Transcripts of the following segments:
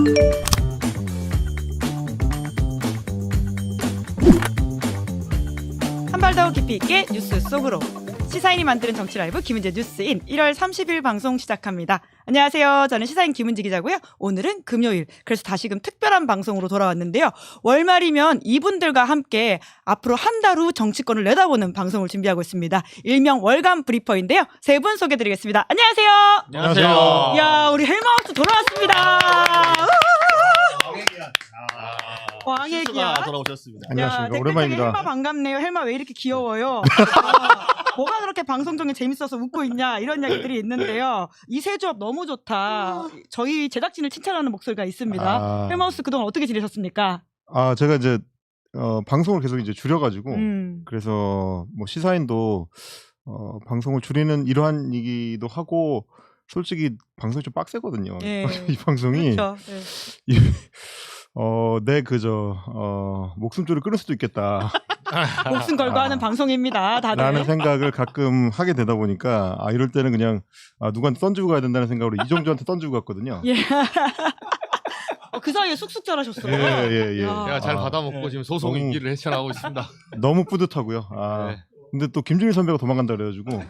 한 발 더 깊이 있게 뉴스 속으로 시사인이 만드는 정치 라이브 김은재 뉴스인 1월 30일 방송 시작합니다. 안녕하세요. 저는 시사인 김은지 기자고요. 오늘은 금요일, 그래서 다시금 특별한 방송으로 돌아왔는데요. 월말이면 이분들과 함께 앞으로 한 달 후 정치권을 내다보는 방송을 준비하고 있습니다. 일명 월간 브리퍼인데요. 세 분 소개드리겠습니다. 안녕하세요. 안녕하세요. 야, 우리 헬마우스 돌아왔습니다. 왕의 기야 돌아오셨습니다. 안녕하십니까. 오랜만입니다. 헬마 반갑네요. 헬마 왜 이렇게 귀여워요? 뭐가 그렇게 방송 중에 재밌어서 웃고 있냐 이런 이야기들이 있는데요. 이 세 조합 너무 좋다. 저희 제작진을 칭찬하는 목소리가 있습니다. 헬마우스 그동안 어떻게 지내셨습니까? 제가 이제 방송을 계속 이제 줄여가지고 그래서 뭐 시사인도 방송을 줄이는 일환이기도 하고 솔직히 방송이 좀 빡세거든요. 예. 이 방송이 그렇죠. 내 목숨줄을 끊을 수도 있겠다. 목숨 걸고 하는 방송입니다. 다들. 라는 생각을 가끔 하게 되다 보니까 이럴 때는 그냥 누구한테 던지고 가야 된다는 생각으로 이정주한테 던지고 갔거든요. 예. 그 사이에 쑥쑥 자라셨어요. 예. 제가 잘 받아먹고 지금 소송 너무- 인기를 헤쳐나가고 있습니다. 너무 뿌듯하고요. 네. 근데 또 김준일 선배가 도망간다 그래가지고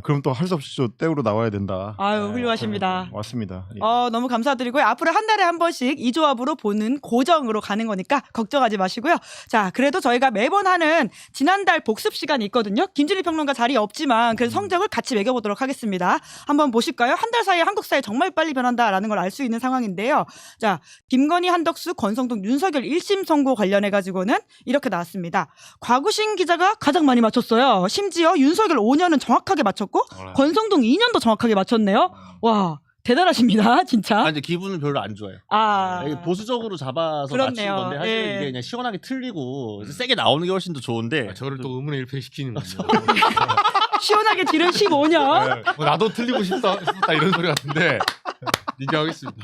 그럼 또 할 수 없이 또 떼우러 나와야 된다. 아유, 훌륭하십니다. 왔습니다. 예. 너무 감사드리고요. 앞으로 한 달에 한 번씩 이 조합으로 보는 고정으로 가는 거니까 걱정하지 마시고요. 자, 그래도 저희가 매번 하는 지난달 복습 시간이 있거든요. 김준일 평론가 자리에 없지만 그래서 성적을 같이 매겨보도록 하겠습니다. 한번 보실까요? 한 달 사이에 한국 사회 정말 빨리 변한다라는 걸 알 수 있는 상황인데요. 자, 김건희, 한덕수, 권성동, 윤석열 1심 선고 관련해가지고는 이렇게 나왔습니다. 곽우신 기자가 가장 많이 맞췄어요. 심지어 윤석열 5년은 정확하게 맞췄고 권성동 2년도 정확하게 맞췄네요. 와, 대단하십니다, 진짜. 근데 기분은 별로 안 좋아요. 아, 보수적으로 잡아서 그렇네요. 맞춘 건데 사실 예. 이게 그냥 시원하게 틀리고 세게 나오는 게 훨씬 더 좋은데 저를 또 의문의 일패시키는 거죠. 시원하게 지른 15년. 나도 틀리고 싶다 이런 소리 같은데 인정하겠습니다.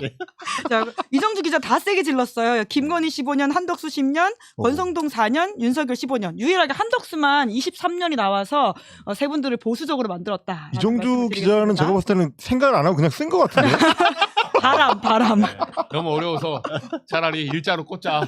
자, 이정주 기자 다 세게 질렀어요. 김건희 15년, 한덕수 10년, 권성동 4년, 윤석열 15년. 유일하게 한덕수만 23년이 나와서 세 분들을 보수적으로 만들었다. 이정주 기자는 제가 봤을 때는 생각을 안 하고 그냥 쓴 것 같은데. 바람. 너무 어려워서 차라리 일자로 꽂자.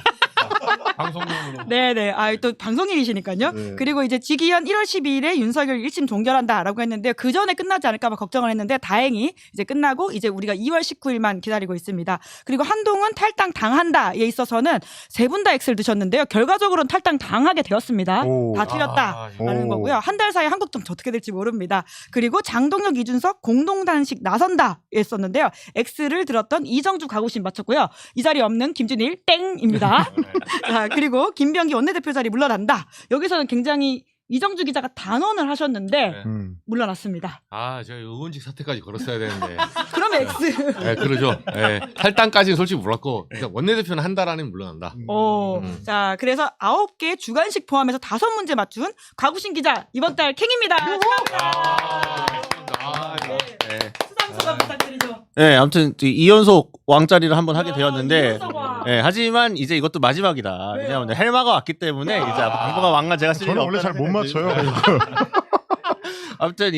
방송용으로. 네네. 또 방송인이시니까요. 네. 그리고 이제 지기현 1월 12일에 윤석열 1심 종결한다라고 했는데 그 전에 끝나지 않을까 봐 걱정을 했는데 다행히 이제 끝나고 이제 우리가 2월 19일만 기다리고 있습니다. 그리고 한동훈 탈당 당한다에 있어서는 세 분 다 X를 드셨는데요. 결과적으로는 탈당 당하게 되었습니다. 오. 다 틀렸다라는 오. 거고요. 한 달 사이에 한국 정치 어떻게 될지 모릅니다. 그리고 장동혁, 이준석 공동 단식 나선다 했었는데요. X를 들었던 이정주, 곽우신 맞췄고요. 이 자리에 없는 김준일 땡입니다. 자, 그리고 김병기 원내대표 자리 물러난다. 여기서는 굉장히 이정주 기자가 단언을 하셨는데 물러났습니다. 제가 의원직 사퇴까지 걸었어야 되는데. 그러면 X. 네, 그러죠. 네, 탈당까지는 솔직히 몰랐고 일단 원내대표는 한 달 안에 물러난다. 자, 그래서 9개 주관식 포함해서 5문제 맞춘 곽우신 기자 이번 달 캥입니다. 네. 수상소감 부탁드리죠. 네, 아무튼 2연속 왕자리를 한번 하게 되었는데 이연속 왕. 하지만 이제 이것도 마지막이다. 왜요? 왜냐하면 헬마가 왔기 때문에 이제 방송가 왕관 제가 쓸 저는 일이 원래 잘 없다는 못 생각이 맞춰요. 들어요. 아무튼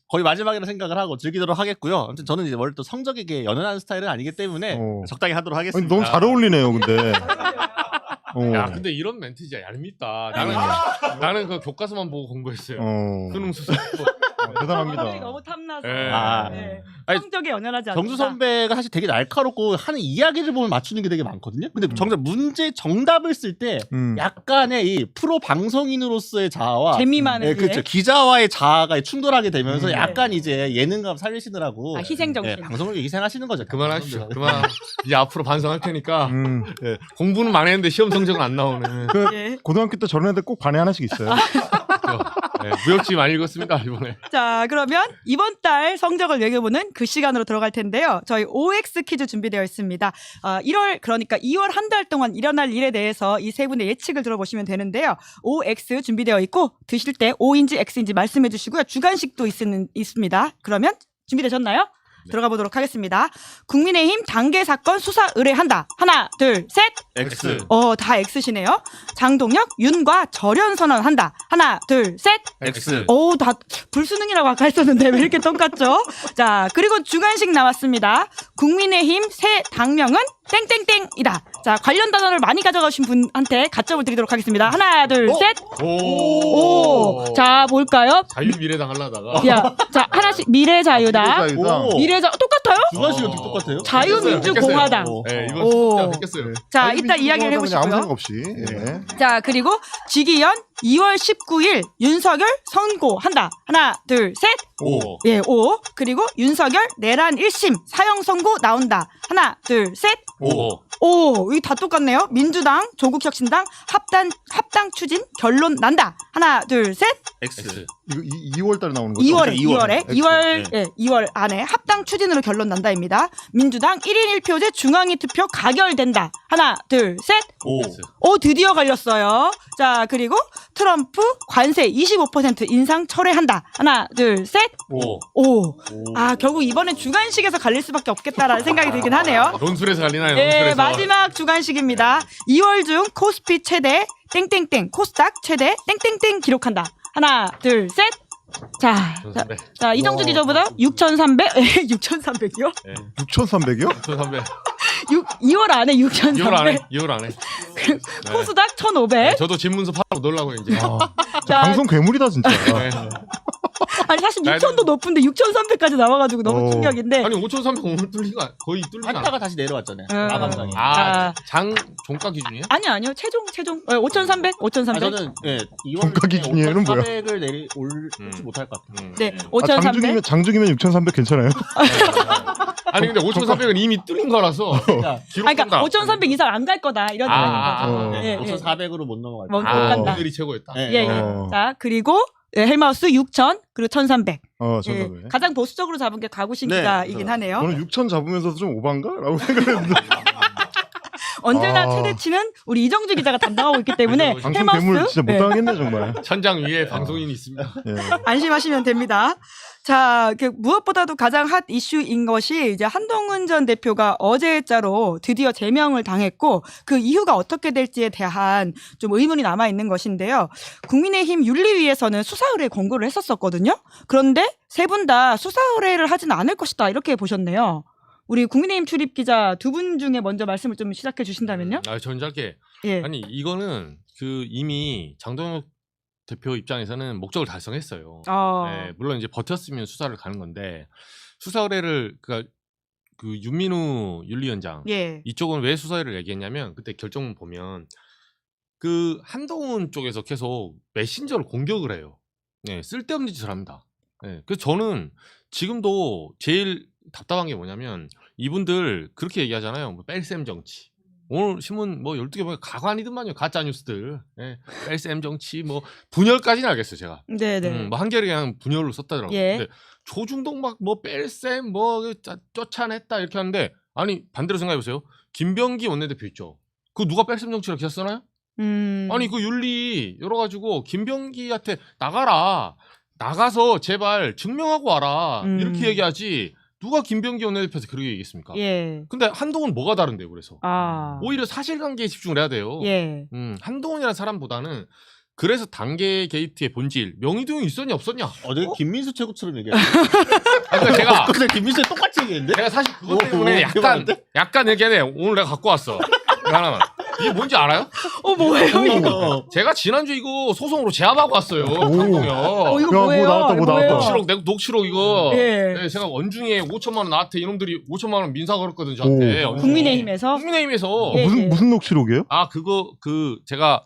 거의 마지막이라 생각을 하고 즐기도록 하겠고요. 아무튼 저는 이제 원래 또 성적에게 연연하는 스타일은 아니기 때문에 적당히 하도록 아니, 하겠습니다. 너무 잘 어울리네요, 근데. 야, 근데 이런 멘트 진짜 얄밉다. 나는 그 교과서만 보고 공부했어요. 수능 수습. 대단합니다. 성적이 너무 탐나서. 예. 네. 아니, 성적에 연연하지 않는다. 정수 선배가 사실 되게 날카롭고 하는 이야기를 보면 맞추는 게 되게 많거든요. 근데 정답을 쓸 때 약간의 이 프로 방송인으로서의 자아와 재미만 그렇죠. 기자와의 자아가 충돌하게 되면서 네. 약간 이제 예능감 살리시느라고 희생 정신. 방송을 위해 희생하시는 거죠. 그만하십시오. 그만. 이제 앞으로 반성할 테니까 네. 공부는 많이 했는데 시험 성적은 안 나오네. 예. 고등학교 때 저런 애들 꼭 반에 하나씩 있어요. 무역지 많이 읽었습니다 이번에. 자, 그러면 이번 달 성적을 매겨보는 그 시간으로 들어갈 텐데요. 저희 OX 퀴즈 준비되어 있습니다. 1월 그러니까 2월 한 달 동안 일어날 일에 대해서 이 세 분의 예측을 들어보시면 되는데요. OX 준비되어 있고 드실 때 O인지 X인지 말씀해 주시고요. 주간식도 있습니다. 그러면 준비되셨나요? 들어가 보도록 하겠습니다. 국민의힘 당계 사건 수사 의뢰한다. 하나, 둘, 셋. X. 다 X시네요. 장동혁, 윤과 절연 선언한다. 하나, 둘, 셋. X. 다 불수능이라고 아까 했었는데 왜 이렇게 똑같죠? 자, 그리고 주관식 나왔습니다. 국민의힘 새 당명은 땡땡땡이다. 자, 관련 단어를 많이 가져가신 분한테 가점을 드리도록 하겠습니다. 하나, 둘, 셋. 오. 자, 볼까요? 자유미래당 하려다가. 자, 하나씩 미래자유다. 똑같아요? 주관식은 어떻게 똑같아요? 자유민주공화당. 네, 이거 오. 진짜 뺏겼어요. 자, 이따 이야기를 아무 생각 해보시고요. 없이. 예. 자, 그리고 지기현 2월 19일 윤석열 선고한다. 하나, 둘, 셋. 오. 예, 5. 그리고 윤석열 내란 1심 사형 선고 나온다. 하나, 둘, 셋. 오. 이게 다 똑같네요. 민주당, 조국혁신당 합당 추진 결론 난다. 하나, 둘, 셋. X. 이거 2월 달에 나오는 거죠? 2월 안에 합당 추진으로 결론 난다입니다. 민주당 1인 1표제 중앙위 투표 가결된다. 하나, 둘, 셋. 오. 드디어 갈렸어요. 자, 그리고 트럼프 관세 25% 인상 철회한다. 하나, 둘, 셋. 오. 결국 이번엔 주관식에서 갈릴 수밖에 없겠다라는 생각이 들긴 하네요. 논술에서 갈리나요? 네, 논술에서. 마지막 주관식입니다. 2월 중 코스피 최대 땡땡땡, 코스닥 최대 땡땡땡 기록한다. 하나, 둘, 셋. 자, 이정주 기자보다 6,300, 6,300이요? 6,300이요? 1300. 2월 안에 6,300. 2월 안에. 코스닥 1,500. 저도 집문서 팔고 놀라고 이제. 자, 방송 괴물이다 진짜. 네. 아니 사실 6,000도 높은데 6,300까지 나와가지고 너무 어. 충격인데. 아니 5,300 오늘 거의 뚫리지 않아. 한타가 다시 내려왔잖아요. 마감장에. 장 종가 기준이에요? 아니요. 최종. 5,300. 저는 종가 기준이에는 뭐야? 400을 올지 못할 것 같아요. 네, 5,300. 장중이면 6,300 괜찮아요? 아니 근데 5,300은 이미 뚫린 거라서 그러니까 기록한다. 5,300 이상 안 갈 거다 이런 어. 예, 5,400으로 못 넘어갈 못 거예요. 간다. 오늘이 최고였다. 예. 자, 그리고 헬마우스 6,000 그리고 1,300. 1,300. 가장 보수적으로 잡은 게 가구신 네, 기자이긴 하네요. 저는 6,000 잡으면서도 좀 오반가? 라고 생각했는데. 언제나 최대치는 우리 이정주 기자가 담당하고 있기 때문에 방송 괴물 헬마우스 진짜 못 당하겠네 정말. 천장 위에 방송인이 있습니다. 예. 안심하시면 됩니다. 자, 무엇보다도 가장 핫 이슈인 것이 이제 한동훈 전 대표가 어제자로 드디어 제명을 당했고 그 이유가 어떻게 될지에 대한 좀 의문이 남아 있는 것인데요. 국민의힘 윤리위에서는 수사 의뢰 권고를 했었거든요. 그런데 세 분 다 수사 의뢰를 하지는 않을 것이다 이렇게 보셨네요. 우리 국민의힘 출입 기자 두 분 중에 먼저 말씀을 좀 시작해 주신다면요. 전 짧게. 예. 아니 이거는 이미 장동혁 대표 입장에서는 목적을 달성했어요. 네, 물론 이제 버텼으면 수사를 가는 건데 수사 의뢰를 그러니까 그 윤민우 윤리위원장 이쪽은 왜 수사 의뢰를 얘기했냐면 그때 결정문 보면 그 한동훈 쪽에서 계속 메신저를 공격을 해요. 네, 쓸데없는 짓을 합니다. 네, 그래서 저는 지금도 제일 답답한 게 뭐냐면 이분들 그렇게 얘기하잖아요. 뭐 뺄셈 정치. 오늘 신문 뭐 12개 보면 가관이더만요. 가짜 뉴스들. 예. 뺄셈 정치 뭐 분열까지는 알겠어요, 제가. 네네. 뭐 한겨레 그냥 분열로 썼다더라고요. 예. 근데 조중동 막 뭐 뺄셈 뭐 쫓아냈다 이렇게 하는데 아니 반대로 생각해 보세요. 김병기 원내대표 있죠. 그 누가 뺄셈 정치라 기사 쓰나요? 아니 그 윤리 열어가지고 김병기한테 나가서 제발 증명하고 와라 이렇게 얘기하지. 누가 김병기 원내대표한테 그렇게 얘기했습니까? 예. 근데 한동훈 뭐가 다른데요, 그래서? 아. 오히려 사실관계에 집중을 해야 돼요. 예. 한동훈이라는 사람보다는 그래서 단계 게이트의 본질, 명의도용이 있었냐 없었냐? 되게 김민수 최고처럼 얘기하네. 그러니까 제가 근데 김민수 똑같이 얘기했는데? 내가 사실 그것 때문에 약간 얘기하네. 오늘 내가 갖고 왔어. 하나만. 이게 뭔지 알아요? 뭐예요 이거? 제가 지난주 이거 소송으로 제압하고 왔어요. 한동혁. 이거 뭐예요? 뭐 나왔다. 녹취록 이거. 예. 네, 제가 원중에 5천만 원 나한테 이놈들이 5천만 원 민사 걸었거든 저한테. 국민의힘에서. 국민의힘에서. 예. 무슨 녹취록이에요? 제가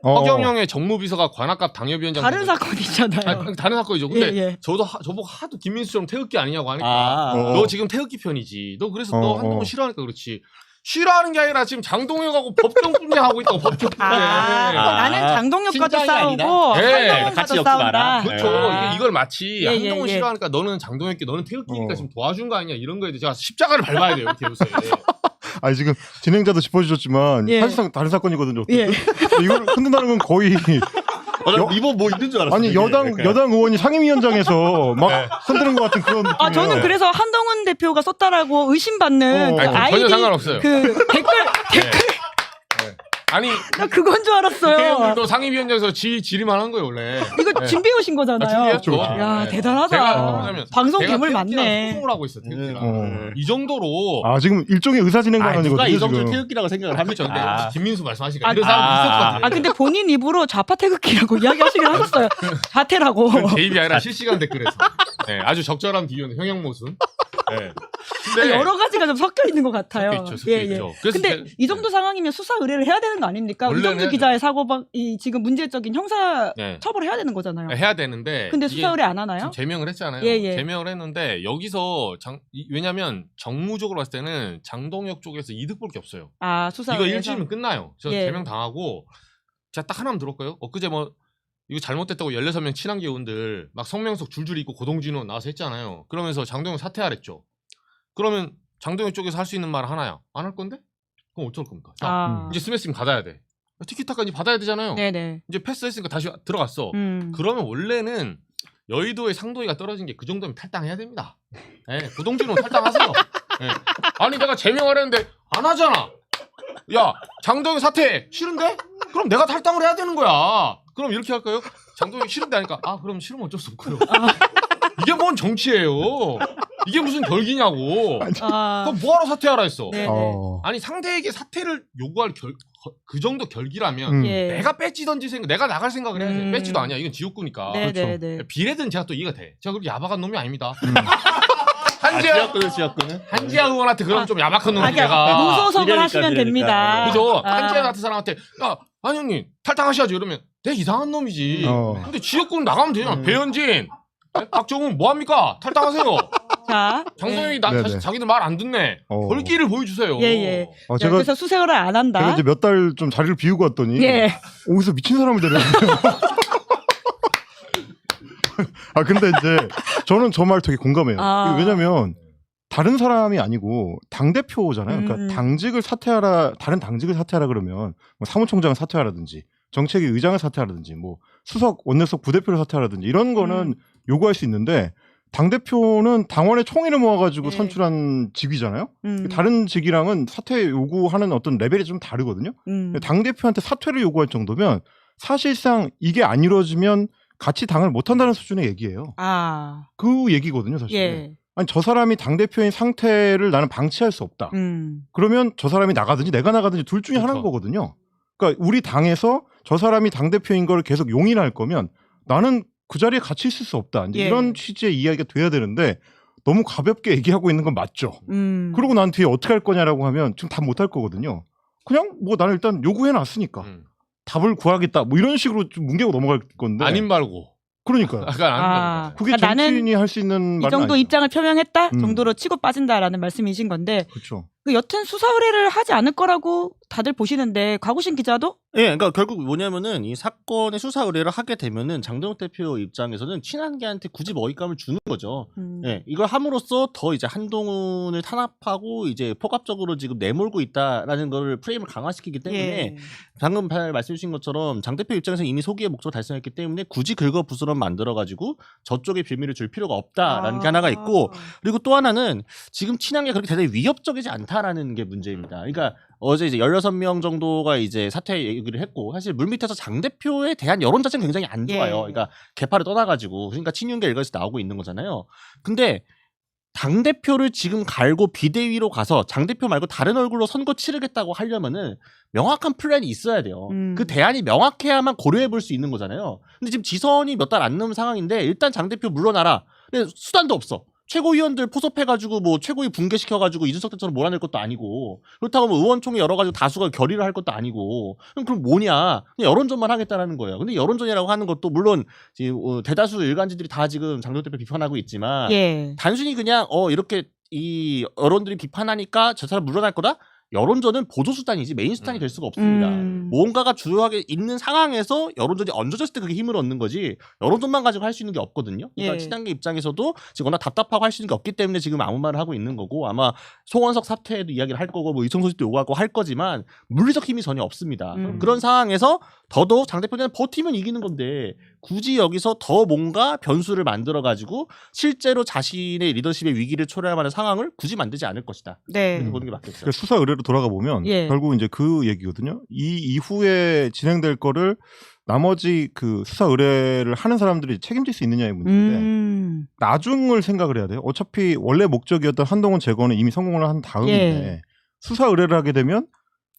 허경영의 정무비서가 관악갑 당협위원장. 다른 사건이잖아요. 다른 사건이죠. 근데 예. 저보고 하도 김민수처럼 태극기 아니냐고 하니까 너 지금 태극기 편이지. 너 그래서 너 한동훈 싫어하니까 그렇지. 싫어하는 게 아니라 지금 장동혁하고 법정 분쟁하고 있다고 법정 분쟁. 나는 장동혁과도 신장이 싸우고 아니다. 같이 한동훈과도 엮지 싸운다. 마라. 그렇죠. 이걸 마치 예, 한동훈 예. 싫어하니까 너는 장동혁께 너는 태극기니까 지금 도와준 거 아니냐 이런 거에 대해서 제가 십자가를 밟아야 돼요. 이렇게 요새. 아니 지금 진행자도 짚어주셨지만 예. 사실상 다른 사건이거든요. 예. 이걸 흔든다는 건 거의 이번 뭐 있는 줄 알았어. 아니 여당 의원이 상임위원장에서 막 흔드는 것 같은 그런 느낌이에요. 아 저는 그래서 한동훈 대표가 썼다라고 의심받는 그 아니, 아이디 전혀 상관없어요. 그 댓글 아니 나 그건 줄 알았어요. 국회의원들도 상임위원장에서 지리만 한 거예요 원래. 이거 준비해 오신 거잖아요. 준비했죠. 야 대단하다. 제가 방송 내가 괴물 태극기랑 많네. 소통을 하고 있어. 이 정도로. 아 지금 일종의 의사진행 방안이거든요. 누가 이 정도 지금. 태극기라고 생각을 그렇죠. 합니까? 근데 김민수 말씀하시니까 아, 이런 사람 있을 것 같아요. 아 근데 본인 입으로 좌파 태극기라고 이야기하시긴 하셨어요. 자태라고. 제 입이 아니라 실시간 댓글에서. 네, 아주 적절한 비유는 형용모순. 네. 근데 여러 가지가 좀 섞여 있는 것 같아요. 섞여 있죠. 그래서 근데 이 정도 상황이면 수사 의뢰를 해야 되는 거 아닙니까? 원래는 이정주 기자의 사고이 지금 문제적인 형사 네. 처벌을 해야 되는 거잖아요. 해야 되는데. 근데 수사 의뢰 안 하나요? 지금 제명을 했잖아요. 예. 제명을 했는데 여기서 왜냐면 정무적으로 봤을 때는 장동혁 쪽에서 이득 볼 게 없어요. 아 수사 이거 의뢰에서? 일주일이면 끝나요. 저 예. 제명 당하고 제가 딱 하나만 들었고요. 엊그제 뭐 이거 잘못됐다고 16명 친한계 의원들 막 성명석 줄줄이 있고 고동진원 나와서 했잖아요. 그러면서 장동혁 사퇴하랬죠. 그러면 장동혁 쪽에서 할 수 있는 말 하나야. 안 할 건데? 그럼 어쩔 겁니까? 자, 이제 스매싱 받아야 돼. 티키타카 이제 받아야 되잖아요. 네네. 이제 패스했으니까 다시 들어갔어. 그러면 원래는 여의도의 상도위가 떨어진 게 그 정도면 탈당해야 됩니다. 네, 고동진원 탈당하세요. 네. 아니 내가 제명을 했는데 안 하잖아. 야 장동혁 사퇴 싫은데? 그럼 내가 탈당을 해야 되는 거야. 그럼 이렇게 할까요? 장동혁 싫은데 하니까 그럼 싫으면 어쩔 수 없고요. 이게 뭔 정치예요? 이게 무슨 결기냐고. 그럼 뭐하러 사퇴하라 했어? 아니 상대에게 사퇴를 요구할 그 정도 결기라면 내가 배지던지 내가 나갈 생각을 해야지. 배지도 아니야. 이건 지역구니까. 네네네. 비례든 제가 또 이해가 돼. 제가 그렇게 야박한 놈이 아닙니다. 지역구는 한지아 의원한테 그럼 좀 야박한 놈이 내가. 무소속을 하시면 됩니다. 그죠? 한지아 같은 사람한테 야 안형님 탈당하셔야죠 이러면 내가 이상한 놈이지. 근데 지역구는 나가면 되잖아. 배현진 박정훈 뭐합니까? 탈당하세요. 자, 장동혁이 다시 자기들 말 안 듣네. 결기를 보여주세요. 예. 제가 그래서 수색을 안 한다. 제가 이제 몇 달 좀 자리를 비우고 왔더니 어디서 미친 사람을 데려왔네요. 근데 이제 저는 저 말 되게 공감해요. 왜냐면 다른 사람이 아니고 당 대표잖아요. 그러니까 당직을 사퇴하라, 다른 당직을 사퇴하라 그러면 뭐 사무총장을 사퇴하라든지 정책위 의장을 사퇴하라든지 뭐 수석 원내수석 부대표를 사퇴하라든지 이런 거는 요구할 수 있는데 당 대표는 당원의 총회를 모아가지고 선출한 직위잖아요. 다른 직이랑은 사퇴 요구하는 어떤 레벨이 좀 다르거든요. 당 대표한테 사퇴를 요구할 정도면 사실상 이게 안 이루어지면 같이 당을 못 한다는 수준의 얘기예요. 그 얘기거든요, 사실. 아니 저 사람이 당 대표인 상태를 나는 방치할 수 없다. 그러면 저 사람이 나가든지 내가 나가든지 둘 중에 하나인 거거든요. 그러니까 우리 당에서 저 사람이 당 대표인 걸 계속 용인할 거면 나는 그 자리에 같이 있을 수 없다. 이제 이런 취지의 이야기가 돼야 되는데 너무 가볍게 얘기하고 있는 건 맞죠. 그러고 난 뒤에 어떻게 할 거냐라고 하면 지금 답 못 할 거거든요. 그냥 뭐 나는 일단 요구해 놨으니까 답을 구하겠다. 뭐 이런 식으로 좀 뭉개고 넘어갈 건데. 아닌 말고. 그러니까요. 그게 정치인이 할 수 있는 말은 이 정도 아니죠. 입장을 표명했다 정도로 치고 빠진다라는 말씀이신 건데. 그렇죠. 여튼 수사 의뢰를 하지 않을 거라고 다들 보시는데 곽우신 기자도? 그러니까 결국 뭐냐면은 이 사건의 수사 의뢰를 하게 되면은 장동혁 대표 입장에서는 친한계한테 굳이 먹잇감을 주는 거죠. 이걸 함으로써 더 이제 한동훈을 탄압하고 이제 포괄적으로 지금 내몰고 있다라는 걸 프레임을 강화시키기 때문에 방금 말씀 주신 것처럼 장 대표 입장에서 이미 소기의 목적을 달성했기 때문에 굳이 긁어부스럼 만들어가지고 저쪽에 빌미를 줄 필요가 없다라는 게 하나가 있고, 그리고 또 하나는 지금 친한계 그렇게 대단히 위협적이지 않다라는 게 문제입니다. 그러니까 어제 이제 16명 정도가 이제 사퇴 얘기를 했고, 사실 물밑에서 장 대표에 대한 여론 자체는 굉장히 안 좋아요. 그러니까 개파를 떠나가지고, 그러니까 친윤계 일각에서 나오고 있는 거잖아요. 근데 당 대표를 지금 갈고 비대위로 가서 장 대표 말고 다른 얼굴로 선거 치르겠다고 하려면은 명확한 플랜이 있어야 돼요. 그 대안이 명확해야만 고려해 볼 수 있는 거잖아요. 근데 지금 지선이 몇 달 안 남은 상황인데 일단 장 대표 물러나라. 근데 수단도 없어. 최고위원들 포섭해가지고 뭐 최고위 붕괴시켜가지고 이준석 대처럼 몰아낼 것도 아니고, 그렇다고 뭐 의원총회 열어가지고 다수가 결의를 할 것도 아니고, 그럼 뭐냐? 그냥 여론전만 하겠다라는 거예요. 근데 여론전이라고 하는 것도 물론 대다수 일간지들이 다 지금 장동혁 대표 비판하고 있지만 단순히 그냥 이렇게 이 여론들이 비판하니까 저 사람 물러날 거다? 여론전은 보조수단이지 메인수단이 될 수가 없습니다. 뭔가가 주요하게 있는 상황에서 여론전이 얹어졌을 때 그게 힘을 얻는 거지, 여론전만 가지고 할 수 있는 게 없거든요. 그러니까 친한계 입장에서도 지금 워낙 답답하고 할 수 있는 게 없기 때문에 지금 아무 말을 하고 있는 거고, 아마 송원석 사퇴에도 이야기를 할 거고 뭐 이청 소식도 요구하고 할 거지만 물리적 힘이 전혀 없습니다. 그런 상황에서 더더욱 장 대표는 버티면 이기는 건데 굳이 여기서 더 뭔가 변수를 만들어가지고 실제로 자신의 리더십의 위기를 초래할 만한 상황을 굳이 만들지 않을 것이다. 네. 그렇게 보는 게 맞겠죠. 그러니까 수사 의뢰로 돌아가 보면 예. 결국 이제 그 얘기거든요. 이 이후에 진행될 거를 나머지 그 수사 의뢰를 하는 사람들이 책임질 수 있느냐의 문제인데 나중을 생각을 해야 돼요. 어차피 원래 목적이었던 한동훈 제거는 이미 성공을 한 다음인데 예. 수사 의뢰를 하게 되면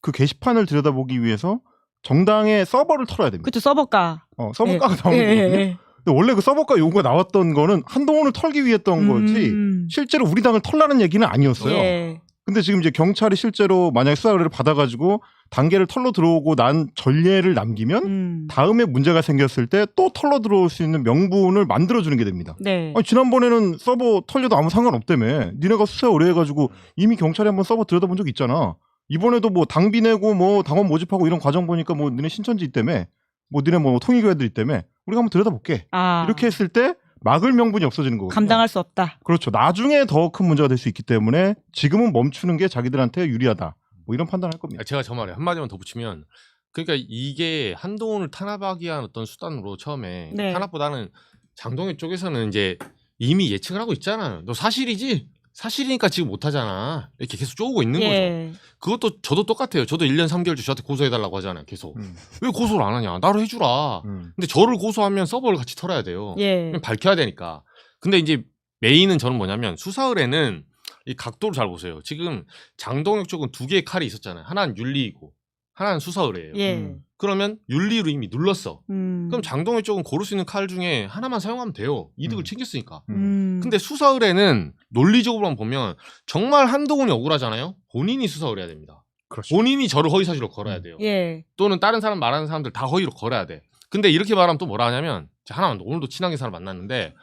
그 게시판을 들여다보기 위해서 정당의 서버를 털어야 됩니다. 그쵸, 서버가. 서버가가 나오는 거거든요. 근데 원래 그 서버가 요구가 나왔던 거는 한동훈을 털기 위했던 거지 실제로 우리 당을 털라는 얘기는 아니었어요. 예. 근데 지금 이제 경찰이 실제로 만약에 수사 의뢰를 받아가지고 단계를 털러 들어오고 난 전례를 남기면 다음에 문제가 생겼을 때 또 털러 들어올 수 있는 명분을 만들어주는 게 됩니다. 네. 아니, 지난번에는 서버 털려도 아무 상관없다며. 니네가 수사 의뢰해가지고 이미 경찰이 한번 서버 들여다본 적 있잖아. 이번에도 뭐 당비 내고 뭐 당원 모집하고 이런 과정 보니까 뭐 니네 신천지 있다며. 뭐 니네 뭐 통일교회들 있다며. 우리가 한번 들여다볼게. 이렇게 했을 때 막을 명분이 없어지는 거거든요. 감당할 수 없다. 그렇죠. 나중에 더 큰 문제가 될 수 있기 때문에 지금은 멈추는 게 자기들한테 유리하다. 뭐 이런 판단을 할 겁니다. 제가 저 말에 한마디만 더 붙이면 그러니까 이게 한동훈을 탄압하기 위한 어떤 수단으로 처음에 네. 탄압보다는 장동혁 쪽에서는 이제 이미 예측을 하고 있잖아. 너 사실이지? 사실이니까 지금 못하잖아. 이렇게 계속 쪼고 있는 예. 거죠. 그것도 저도 똑같아요. 저도 1년 3개월째 저한테 고소해달라고 하잖아요. 계속. 왜 고소를 안 하냐. 나로 해주라. 근데 저를 고소하면 서버를 같이 털어야 돼요. 예. 그냥 밝혀야 되니까. 근데 이제 메인은 저는 뭐냐면 수사 의뢰는 이 각도를 잘 보세요. 지금 장동혁 쪽은 두 개의 칼이 있었잖아요. 하나는 윤리이고 하나는 수사 의뢰예요. 예. 그러면 윤리로 이미 눌렀어. 그럼 그럼 장동혁 쪽은 고를 수 있는 칼 중에 하나만 사용하면 돼요. 이득을 챙겼으니까. 근데 근데 수사 의뢰는 논리적으로만 보면 정말 한동훈이 억울하잖아요. 본인이 수사 의뢰해야 됩니다. 그렇죠. 본인이 저를 허위사실로 걸어야 돼요. 예. 또는 다른 사람 말하는 사람들 다 허위로 걸어야 돼. 근데 이렇게 말하면 또 뭐라 하냐면 제가 하나만 오늘도 친하게 사람 만났는데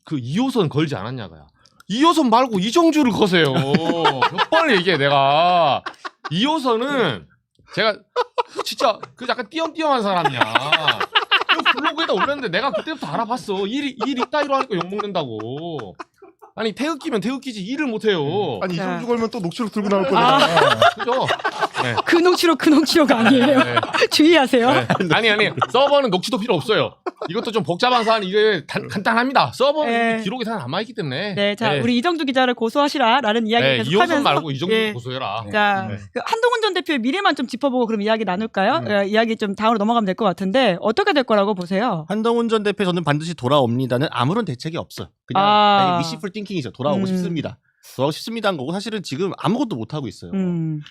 그 2호선 걸지 않았냐가야. 2호선 말고 이정주를 거세요. 몇 번을 얘기해 내가. 2호선은 제가 진짜 그 약간 띄엄띄엄한 사람이야. 그 블로그에다 올렸는데 내가 그때부터 알아봤어. 일 이따위로 하니까 욕먹는다고. 아니 태극기면 태극기지 일을 못해요. 아니 자. 이정주 걸면 또 녹취록 들고 나올 거잖아. 그죠? 네. 그 녹취록 아니에요. 네. 주의하세요. 네. 아니 서버는 녹취도 필요 없어요. 이것도 좀 복잡한 사안 이게 간단합니다. 서버는 네. 기록이 다 남아있기 때문에. 네, 자 우리 이정주 기자를 고소하시라라는 이야기 네, 계속 2호선 하면서 말고 이정도 예. 고소해라. 자, 네. 그 한동훈 전 대표의 미래만 좀 짚어보고 그럼 이야기 나눌까요? 이야기 좀 다음으로 넘어가면 될 것 같은데 어떻게 될 거라고 보세요? 한동훈 전 대표 저는 반드시 돌아옵니다는 아무런 대책이 없어요. 그냥 위시풀 띵킹이죠. 돌아오고 싶습니다. 돌아오고 싶습니다 한 거고 사실은 지금 아무것도 못 하고 있어요.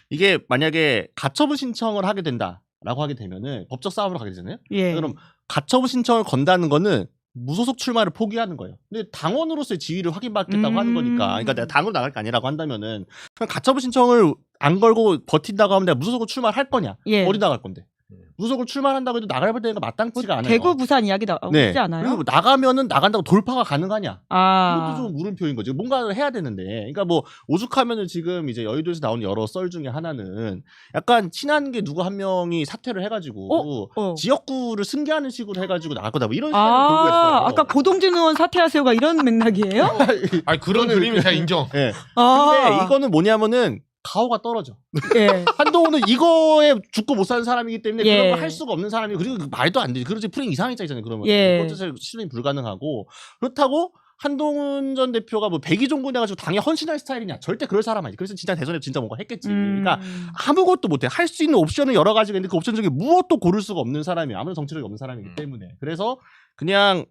이게 만약에 가처분 신청을 하게 된다라고 하게 되면은 법적 싸움으로 가게 되잖아요. 예. 그럼 가처분 신청을 건다는 거는 무소속 출마를 포기하는 거예요. 근데 당원으로서의 지위를 확인받겠다고 하는 거니까. 그러니까 내가 당으로 나갈 게 아니라고 한다면은 그냥 가처분 신청을 안 걸고 버틴다고 하면 내가 무소속으로 출마를 할 거냐? 예. 어디 나갈 건데? 무소속으로 출마한다고 해도 나가야 되는 거 마땅치가 않아요. 대구 부산 이야기 나오지 네. 않아요? 그리고 나가면은 나간다고 돌파가 가능하냐? 아. 그것도 좀 물음표인 거죠. 뭔가를 해야 되는데. 그러니까 뭐 오죽하면은 지금 이제 여의도에서 나온 여러 썰 중에 하나는 약간 친한 게 누구 한 명이 사퇴를 해가지고 지역구를 승계하는 식으로 해가지고 나갈 거다. 뭐 이런 시간을 돌고 했어요. 아까 고동진 의원 사퇴하세요가 이런 맥락이에요? 아니 그런 그림이 제가 인정. 네. 아. 근데 이거는 뭐냐면은 가오가 떨어져. 예. 한동훈은 이거에 죽고 못 사는 사람이기 때문에 예. 그런 걸 할 수가 없는 사람이 그리고 말도 안 되지. 그렇지 프레임 이상한 있잖아요. 그러면 예. 그것도 실현이 불가능하고 그렇다고 한동훈 전 대표가 뭐 백의종군 해가지고 당에 헌신할 스타일이냐? 절대 그럴 사람 아니지. 그래서 진짜 대선에 진짜 뭔가 했겠지. 그러니까 아무것도 못해. 할 수 있는 옵션은 여러 가지가 있는데 그 옵션 중에 무엇도 고를 수가 없는 사람이야. 아무런 정치력이 없는 사람이기 때문에. 그래서 그냥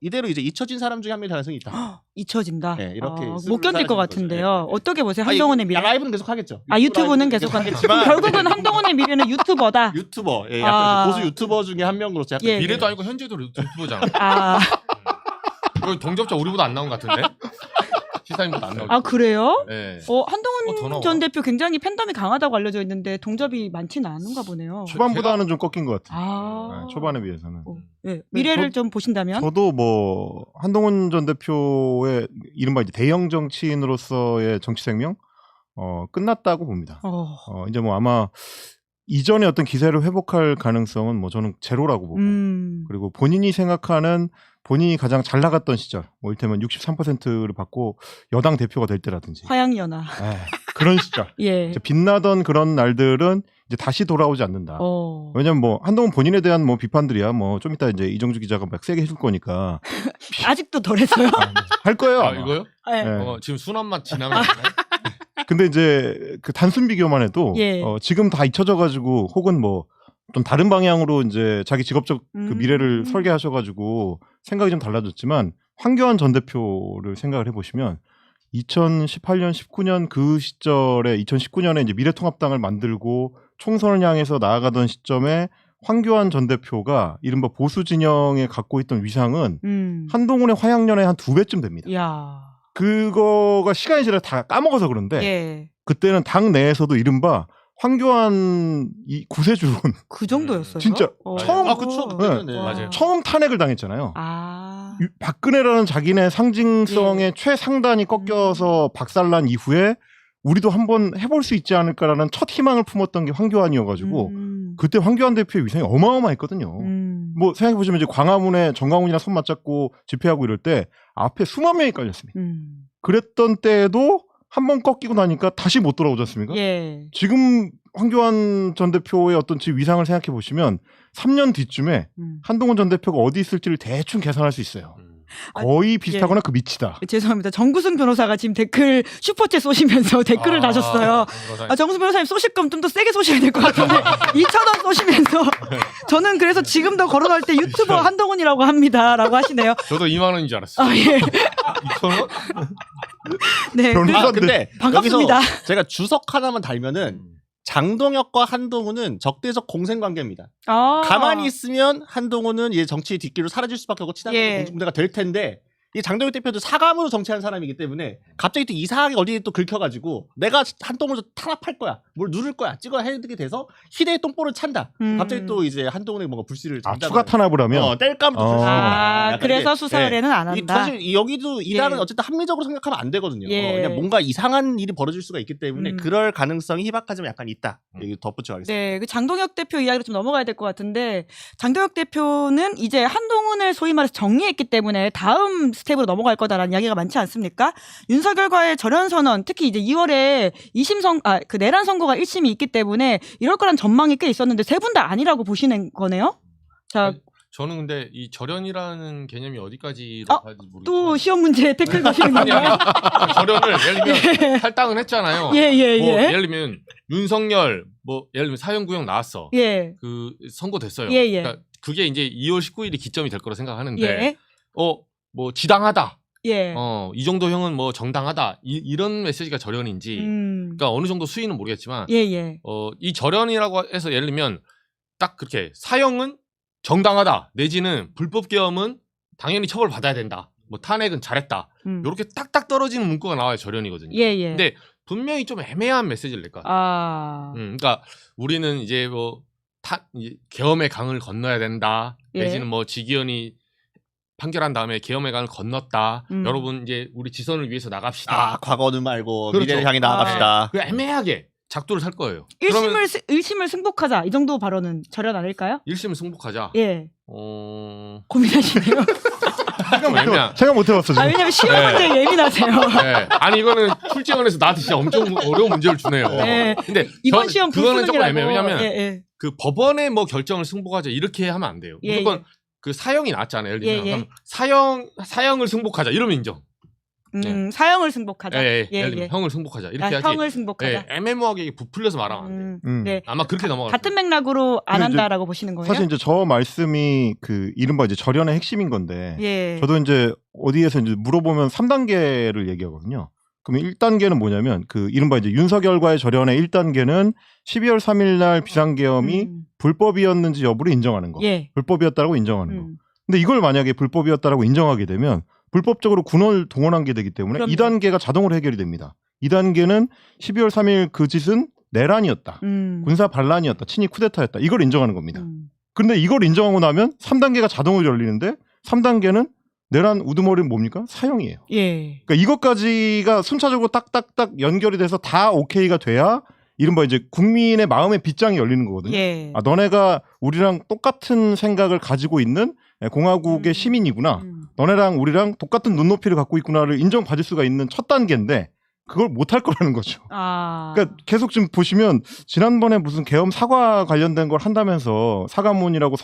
이대로 이제 잊혀진 사람 중에 한 명이 가능성이 있다. 잊혀진다. 네, 이렇게 못 견딜 것 같은데요. 어떻게 보세요? 한동훈의 미래? 라이브는 계속 하겠죠. 유튜브는 계속 하겠지만 결국은 한동훈의 미래는 유튜버다. 유튜버, 예, 약간 보수 유튜버 중에 한 명으로서 약간 미래도 아니고 현재도 유튜버잖아. 이거 동접자 우리보다 안 나온 것 같은데? 시사님보다 안 나오고. 아 그래요? 네. 한동훈 전 대표 굉장히 팬덤이 강하다고 알려져 있는데 동접이 많지는 않은가 보네요. 초반보다는 좀 꺾인 것 같아요. 아. 초반에 비해서는. 네. 미래를 좀 보신다면? 저도 뭐 한동훈 전 대표의 이른바 이제 대형 정치인으로서의 정치 생명 끝났다고 봅니다. 이제 뭐 아마 이전의 어떤 기세를 회복할 가능성은 뭐 저는 제로라고 보고 그리고 본인이 생각하는 본인이 가장 잘 나갔던 시절 뭐 이를테면 63%를 받고 여당 대표가 될 때라든지 화양연화 그런 시절. 예. 이제 빛나던 그런 날들은 이제 다시 돌아오지 않는다. 왜냐면 뭐 한동훈 본인에 대한 뭐 비판들이야 뭐 좀 이따 이제 이정주 기자가 막 세게 해줄 거니까 아직도 덜했어요. 할 거예요. 아 아마. 이거요? 네. 지금 순한 맛 지나면 되나요? 근데 이제 그 단순 비교만 해도 예. 지금 다 잊혀져가지고 혹은 뭐 좀 다른 방향으로 이제 자기 직업적 그 미래를 설계하셔가지고 생각이 좀 달라졌지만 황교안 전 대표를 생각을 해보시면 2018년, 19년 그 시절에 2019년에 이제 미래통합당을 만들고 총선을 향해서 나아가던 시점에 황교안 전 대표가 이른바 보수 진영에 갖고 있던 위상은 한동훈의 화양연의 한 2배쯤 됩니다. 야. 그거가 시간이 지나 다 까먹어서 그런데 예. 그때는 당 내에서도 이른바 황교안 이 구세주는 그 정도였어요. 진짜 처음 그쵸. 네. 네. 맞아요. 처음 탄핵을 당했잖아요. 아. 박근혜라는 자기네 상징성의 최상단이 꺾여서 박살난 이후에 우리도 한번 해볼 수 있지 않을까라는 첫 희망을 품었던 게 황교안이어가지고 그때 황교안 대표의 위상이 어마어마했거든요. 뭐 생각해보시면 이제 광화문에 정강훈이랑 손 맞잡고 집회하고 이럴 때 앞에 수만 명이 깔렸습니다. 그랬던 때에도 한 번 꺾이고 나니까 다시 못 돌아오지 않습니까? 예. 지금 황교안 전 대표의 어떤 위상을 생각해 보시면 3년 뒤쯤에 한동훈 전 대표가 어디 있을지를 대충 계산할 수 있어요. 거의 비슷하거나 그 밑이다. 죄송합니다. 정구승 변호사가 지금 댓글 슈퍼챗 쏘시면서 댓글을 다셨어요. 정구승 변호사님 쏘실 거면 좀 더 세게 쏘셔야 될 것 같은데 2,000원 쏘시면서 저는 그래서 지금 더 걸어갈 때 유튜버 한동훈이라고 합니다라고 하시네요. 저도 2만 원인 줄 알았어요. 아, 예. 2,000원? 네. 근데 반갑습니다. 여기서 제가 주석 하나만 달면은 장동혁과 한동훈은 적대적 공생 관계입니다. 가만히 있으면 한동훈은 이제 정치 뒷길로 사라질 수밖에 없고 친한 공중부대가 될 텐데 이 장동혁 대표도 사감으로 정치하는 사람이기 때문에 갑자기 또 이상하게 어디에 또 긁혀가지고 내가 한동훈을 탄압할 거야, 뭘 누를 거야, 찍어야 해게 돼서 희대의 똥볼을 찬다. 갑자기 또 이제 한동훈의 뭔가 불씨를 추가 탄압을 하면 뗄감도 그래서 수사 의뢰는 안 한다. 사실 여기도 이란은 어쨌든 합리적으로 생각하면 안 되거든요. 그냥 뭔가 이상한 일이 벌어질 수가 있기 때문에 그럴 가능성이 희박하지만 약간 있다. 여기 덧붙여 가겠습니다. 네, 그 장동혁 대표 이야기로 좀 넘어가야 될 것 같은데 장동혁 대표는 이제 한동훈을 소위 말해서 정리했기 때문에 다음 스텝으로 넘어갈 거다라는 이야기가 많지 않습니까? 윤석열과의 절연 선언, 특히 이제 2월에 그 내란 선고가 1심이 있기 때문에 이럴 거란 전망이 꽤 있었는데 세 분 다 아니라고 보시는 거네요? 자, 저는 근데 이 절연이라는 개념이 어디까지 가야지 모르겠어요. 또 시험 문제 댓글 거시는 건가요? 절연을 예를 들면 할당을 했잖아요. 뭐 예를 들면 윤석열 예를 들면 사형구형 나왔어. 그 선고됐어요. 그러니까 그게 이제 2월 19일이 기점이 될 거라 생각하는데 뭐 지당하다. 이 정도 형은 뭐 정당하다. 이런 메시지가 절연인지. 그러니까 어느 정도 수위는 모르겠지만 이 절연이라고 해서 예를 들면 딱 그렇게 사형은 정당하다 내지는 불법 계엄은 당연히 처벌받아야 된다. 뭐 탄핵은 잘했다. 이렇게 딱딱 떨어지는 문구가 나와야 절연이거든요. 근데 분명히 좀 애매한 메시지를 낼 것 같아요. 그러니까 우리는 이제 이제 계엄의 강을 건너야 된다. 내지는 뭐 지기현이 판결한 다음에 계엄의 강을 건넜다. 여러분 이제 우리 지선을 위해서 나갑시다. 과거는 말고 그렇죠. 미래를 향해 나아갑시다. 그 애매하게 작두를 살 거예요. 1심을 승복하자. 이 정도 발언은 절연 아닐까요? 1심을 승복하자. 고민하시네요. 생각 못 해봤어 지금. 왜냐면 시험 문제에 예민하세요. 아니 이거는 출제원에서 나한테 진짜 엄청 어려운 문제를 주네요. 근데 이번 시험 그거는 조금 애매해요. 왜냐면 그 법원의 뭐 결정을 승복하자 이렇게 하면 안 돼요. 무조건 그 사형이 나왔잖아요. 예를 들면 사형을 승복하자 이러면 인정. 사형을 승복하자. 예를 들면 형을 승복하자 이렇게 하지. 형을 승복하자. 애매모호하게 부풀려서 말하면 안 돼. 아마 그렇게 넘어갈 같은 맥락으로 안 한다라고 보시는 거예요? 사실 이제 저 말씀이 그 이른바 이제 절연의 핵심인 건데 저도 이제 어디에서 이제 물어보면 3단계를 얘기하거든요. 그러면 1단계는 뭐냐면 그 이른바 이제 윤석열과의 절연의 1단계는 12월 3일 날 비상계엄이 불법이었는지 여부를 인정하는 거. 불법이었다고 인정하는 거. 근데 이걸 만약에 불법이었다고 인정하게 되면 불법적으로 군원을 동원한 게 되기 때문에 그럼요. 2단계가 자동으로 해결이 됩니다. 2단계는 12월 3일 그 짓은 내란이었다. 군사 반란이었다. 친위 쿠데타였다. 이걸 인정하는 겁니다. 그런데 이걸 인정하고 나면 3단계가 자동으로 열리는데 3단계는 내란 우두머리는 뭡니까? 사형이에요. 그러니까 이것까지가 순차적으로 딱딱딱 연결이 돼서 다 오케이가 돼야 이른바 이제 국민의 마음의 빗장이 열리는 거거든요. 너네가 우리랑 똑같은 생각을 가지고 있는 공화국의 시민이구나. 너네랑 우리랑 똑같은 눈높이를 갖고 있구나를 인정받을 수가 있는 첫 단계인데 그걸 못할 거라는 거죠. 아. 그러니까 계속 지금 보시면 지난번에 무슨 계엄 사과 관련된 걸 한다면서 사과문이라고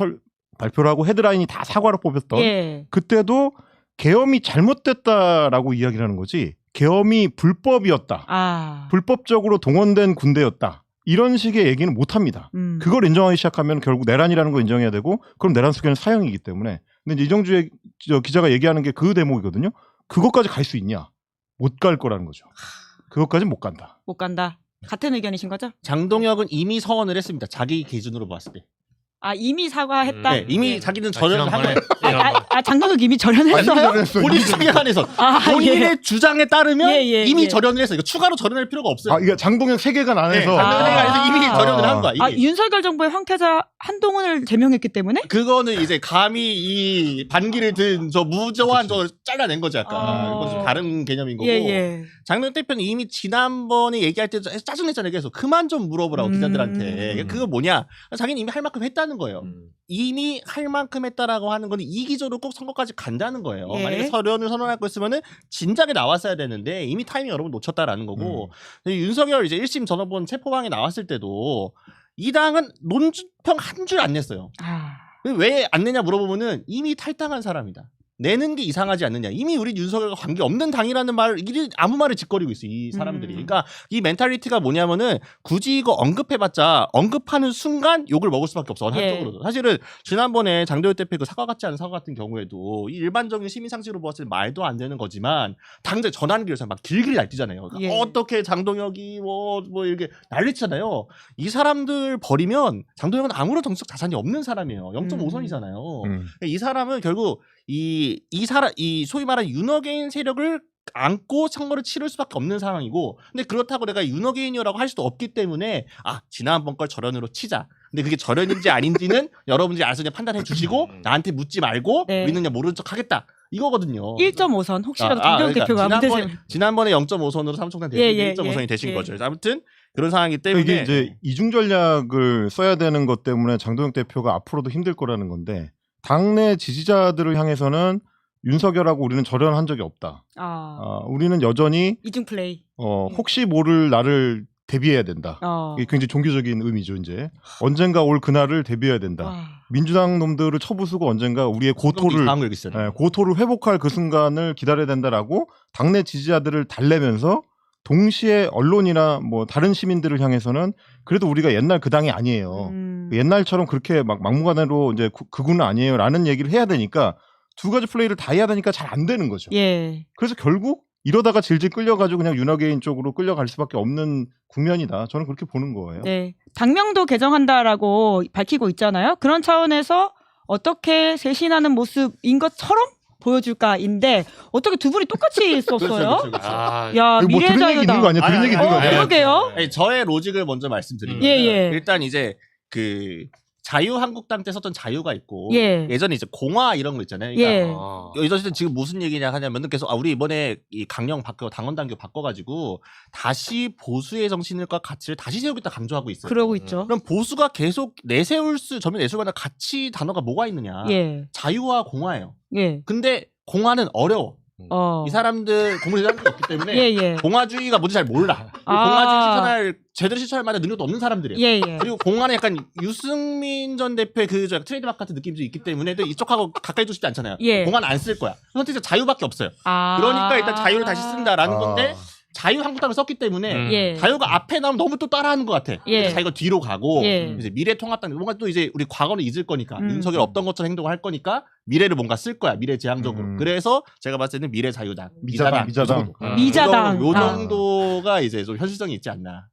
발표를 하고 헤드라인이 다 사과로 뽑혔던 예. 그때도 계엄이 잘못됐다라고 이야기를 하는 거지 계엄이 불법이었다. 아. 불법적으로 동원된 군대였다. 이런 식의 얘기는 못합니다. 그걸 인정하기 시작하면 결국 내란이라는 걸 인정해야 되고 그럼 내란 수계는 사형이기 때문에. 근데 이제 이정주 기자가 얘기하는 게 그 대목이거든요. 그것까지 갈 수 있냐? 못 갈 거라는 거죠. 그것까지는 못 간다. 못 간다. 같은 의견이신 거죠? 장동혁은 이미 서원을 했습니다. 자기 기준으로 봤을 때. 아 이미 사과했다. 네, 이미 자기는 절연을 한 거예요. 장동혁 이미 절연했어요? 본인 본인 사견에서 아, 본인의 주장에 따르면 이미 예. 절연을 했어. 이거 추가로 절연할 필요가 없어요. 아, 이게 장동혁 세계관 안에서 장동혁 안에서 이미 절연을 한 거야. 이미. 윤석열 정부의 황태자 한동훈을 제명했기 때문에? 그거는 이제 감히 이 반기를 든 저 무저한 저 잘라낸 거죠. 약간. 이건 좀 다른 개념인 거고. 예. 장동혁 대표는 이미 지난번에 얘기할 때 짜증냈잖아요. 계속 그만 좀 물어보라고 기자들한테. 그거 뭐냐? 자기는 이미 할 만큼 했다는 거예요. 이미 할 만큼 했다라고 하는 건 이기적으로 꼭 선거까지 간다는 거예요. 예. 만약에 서련을 선언할 거 있으면은 진작에 나왔어야 되는데 이미 타이밍 여러분 놓쳤다라는 거고. 윤석열 이제 1심 전원본 체포방에 나왔을 때도 이 당은 논평 한 줄 안 냈어요. 왜 안 내냐 물어보면은 이미 탈당한 사람이다. 내는 게 이상하지 않느냐. 이미 우리 윤석열과 관계 없는 당이라는 말, 아무 말을 짓거리고 있어, 이 사람들이. 그러니까 이 멘탈리티가 뭐냐면은 굳이 이거 언급해봤자 언급하는 순간 욕을 먹을 수밖에 없어, 한쪽으로도. 사실은 지난번에 장도혁 대표 그 사과 같지 않은 사과 같은 경우에도 이 일반적인 시민 상식으로 봤을 때 말도 안 되는 거지만 당장 전환기에서 막 길길이 날뛰잖아요. 그러니까 어떻게 장동혁이 뭐 이렇게 난리치잖아요. 이 사람들 버리면 장동혁은 아무런 정치적 자산이 없는 사람이에요. 0.5선이잖아요. 이 사람은 결국 이 소위 말하는 윤어게인 세력을 안고 선거를 치를 수밖에 없는 상황이고, 근데 그렇다고 내가 윤어게인이라고 할 수도 없기 때문에 지난번 걸 절연으로 치자. 근데 그게 절연인지 아닌지는 여러분들이 알아서 그냥 판단해 주시고 나한테 묻지 말고 우리는 그냥 모르는 척 하겠다. 이거거든요. 1.5선 혹시라도 장동혁 그러니까 대표가 지난번에 0.5선으로 사무총장 되신 1.5선이 되신 거죠. 아무튼 그런 상황이기 때문에 이게 이제 이중 전략을 써야 되는 것 때문에 장동혁 대표가 앞으로도 힘들 거라는 건데 당내 지지자들을 향해서는 윤석열하고 우리는 절연한 적이 없다. 우리는 여전히 이중 플레이. 혹시 모를 날을 대비해야 된다. 이게 굉장히 종교적인 의미죠. 이제 언젠가 올 그날을 대비해야 된다. 민주당 놈들을 쳐부수고 언젠가 우리의 고토를 회복할 그 순간을 기다려야 된다라고 당내 지지자들을 달래면서 동시에 언론이나 뭐 다른 시민들을 향해서는 그래도 우리가 옛날 그 당이 아니에요. 옛날처럼 그렇게 막 막무가내로 이제 그군은 아니에요라는 얘기를 해야 되니까 두 가지 플레이를 다 해야 되니까 잘 안 되는 거죠. 그래서 결국 이러다가 질질 끌려가지고 그냥 윤어게인 쪽으로 끌려갈 수밖에 없는 국면이다. 저는 그렇게 보는 거예요. 네, 당명도 개정한다라고 밝히고 있잖아요. 그런 차원에서 어떻게 쇄신하는 모습인 것처럼 보여줄까인데 어떻게 두 분이 똑같이 썼어요? 그렇죠. 야, 뭐 들은 얘기 있는 거 아니야? 들은 얘기 있는 거 아니야? 그러게요. 저의 로직을 먼저 말씀드리면 일단 이제 그 자유한국당 때 썼던 자유가 있고 예전에 이제 공화 이런 거 있잖아요. 그러니까 예전에 지금 무슨 얘기냐 하냐면은 계속 우리 이번에 이 강령 바뀌고 당원 당규 바꿔가지고 다시 보수의 정신과 가치를 다시 세우겠다 강조하고 있어요. 그러고 있죠. 그럼 보수가 계속 전면 내세울 만한 가치 단어가 뭐가 있느냐? 자유와 공화예요. 근데 공화는 어려워. 이 사람들 공부 제대로 하는 게 없기 때문에 공화주의가 뭔지 잘 몰라. 공화주의 제대로 실천할 만한 능력도 없는 사람들이에요. 그리고 공화는 약간 유승민 전 대표의 그 트레이드마크 같은 느낌도 있기 때문에 또 이쪽하고 가까이 두고 싶지 않잖아요. 공화는 안 쓸 거야. 선택적 자유밖에 없어요. 그러니까 일단 자유를 다시 쓴다라는 건데 자유한국당을 썼기 때문에 자유가 앞에 나오면 너무 또 따라하는 것 같아. 자유가 뒤로 가고 이제 미래통합당 뭔가 또 이제 우리 과거는 잊을 거니까 윤석열 없던 것처럼 행동을 할 거니까 미래를 뭔가 쓸 거야. 미래지향적으로. 그래서 제가 봤을 때는 미래자유당, 미자당. 요 정도가 이제 좀 현실성이 있지 않나.